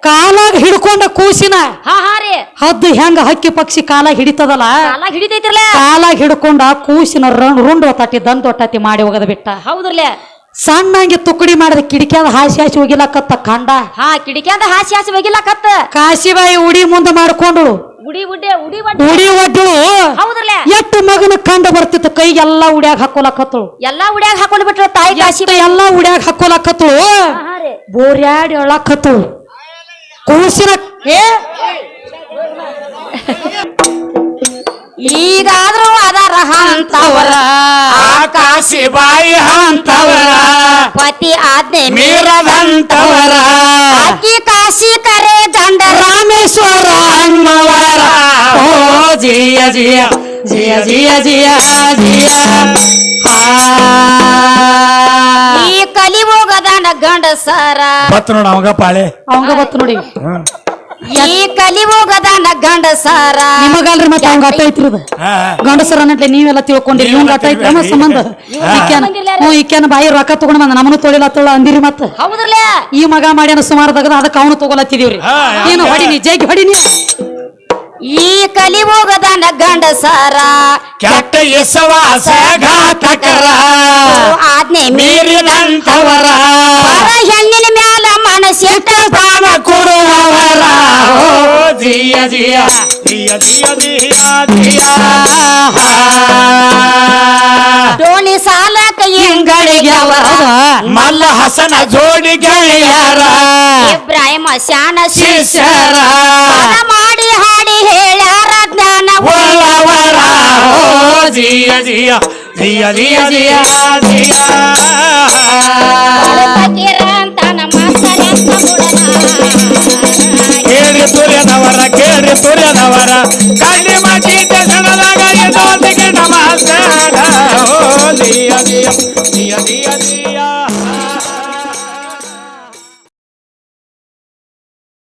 ಕಾಲಾಗ ಹಿಡ್ಕೊಂಡ ಕೂಸಿನ ಹಾ ರೀ ಹದ್ದು ಹೆಂಗ ಹಕ್ಕಿ ಪಕ್ಷಿ ಕಾಲಾಗ ಹಿಡಿತದಲ್ಲ ಹಿಡಿತೈತಿರ್ಲ ಕಾಲಾಗ ಹಿಡ್ಕೊಂಡ ಕೂಸಿನ ರುಂಡ್ ಒತ್ತಾಟಿ ದಂತ ಒತ್ತಾಟಿ ಮಾಡಿ ಹೋಗದ ಬಿಟ್ಟ ಹೌದ್ರಲೇ ಸಣ್ಣಂಗೆ ತುಕಡಿ ಮಾಡಿದ ಕಿಡಿಕ್ಯಾದ ಹಾಸಿ ಹಾಸಿ ಹೋಗಿಲಕತ್ತ ಕಂಡ ಕಿಡಿಕ್ಯಾದ ಹಾಸಿ ಹಾಸಿ ಹೋಗಿಲಕತ್ತ ಕಾಶಿಬಾಯಿ ಉಡಿ ಮುಂದೆ ಮಾಡ್ಕೊಂಡಳು ಉಡಿ ಒಡ್ಡು ಹೌದ್ರಲೇ ಎಷ್ಟು ಮಗನ ಕಂಡ ಬರ್ತಿತ್ತು ಕೈಗೆಲ್ಲಾ ಉಡ್ಯಾಗ ಹಾಕೋಲಕತ್ತಳು ಎಲ್ಲಾ ಉಡ್ಯಾಗ ಹಾಕೊಂಡ್ ಬಿಟ್ರು ತಾಯಿ ಕಾಶಿಬಾಯಿ ಎಲ್ಲಾ ಉಡ್ಯಾಗ ಹಾಕೋಲಕತ್ತಳು ಬೋರ್ಯಾಡಿ ಅಳಕತ್ತಳು ಕೂಸಿನ ಈಗಾದ್ರೂ ಅದರ ಹಂತವರ ಕಾಶಿಬಾಯಿ ಅಂತವರ ಪತಿ ಆಜ್ಞೆ ಮೀರದಂತವರ ಅಕ್ಕಿ ಕಾಶಿ ಕರೆ ಜಂಡ ರಾಮೇಶ್ವರ ಅನ್ನವರ ಓ ಜಿಯ ಜಿಯ ಜಿಯ ಜಿಯ ಜಿಯ ಜಿಯ ಈ ಕಲಿಯುಗದ ಗಂಡಸರ ಬತ್ತು ನೋಡ ಅವಂಗ ಪಾಳೆ ಅವಂಗ ಬತ್ತು ನೋಡಿ ಈ ಕಲಿಯುಗದ ಗಂಡಸಾರ ನಿಮಗಲ್ರಿ ಮತ್ತೆ ಅವ್ನ ಗಟ್ಟ ಐತ್ರಿ ಅದು ಗಂಡಸರ ಅನ್ನಟ್ಲೆ ನೀವೆಲ್ಲ ತಿಳ್ಕೊಂಡಿರಿ ಇವ್ನ ಗಟ್ಟ ಐತ್ರಿ ನಮ್ಮ ಸಂಬಂಧ ಈಕ್ಯಾನ ಬಾಯಿ ರೊಕ್ಕ ತಗೊಂಡ್ ಬಂದ ನಮ್ಮನ್ನು ತೊಳಿಲತ್ತಳ ಅಂದಿರಿ ಮತ್ತ ಹೌದ್ರಲ್ಲ ಈ ಮಗ ಮಾಡ್ಯಾನ ಸುಮಾರು ತಗದ ಅದಕ್ಕೆ ಅವನು ತಗೊಳತ್ತಿದೀವ್ರಿ ಏನು ಹೊಡಿನಿ ಜೈಗಿ ಹೊಡಿನಿ ಈ ಕಲಿಯುಗದ ಗಂಡಸಾರ ಕೆಟ್ಟ ಯಶವಾಸ ಘಾತಕರ ಆಜ್ಞೆ ಮೀರಿದಂತವರ ಹೆಣ್ಣಿನ ಮ್ಯಾಲ ಮನಸ್ಸಿಟ್ಟ ಪ್ರಾಣ ಕೊಡುವವರ ಜಿಯ ಜಿಯ ಜಿಯ ಜಿಯ ಜಿಯ ಜಿಯ ಡೋಣಿ ಸಾಲಕ ಇಂಗಳಿಗೆ ಅವರ ಮಲ್ಲ ಹಸನ ಜೋಡಿ ಗೆಳೆಯರ ಇಬ್ರಾಹಿಮ ಶಾನ ಶಿಷ್ಯರ ಮಾಡಿ ಹಾಡಿ ಹೇಳ್ಯಾರ ಜ್ಞಾನ ಒಳವರ ಜಿಯ ಜಿಯ ಜಿಯ ಜಿಯ ಜಿಯ ಜಿಯ ಕೇಳಿ ತುರ್ಯದವರ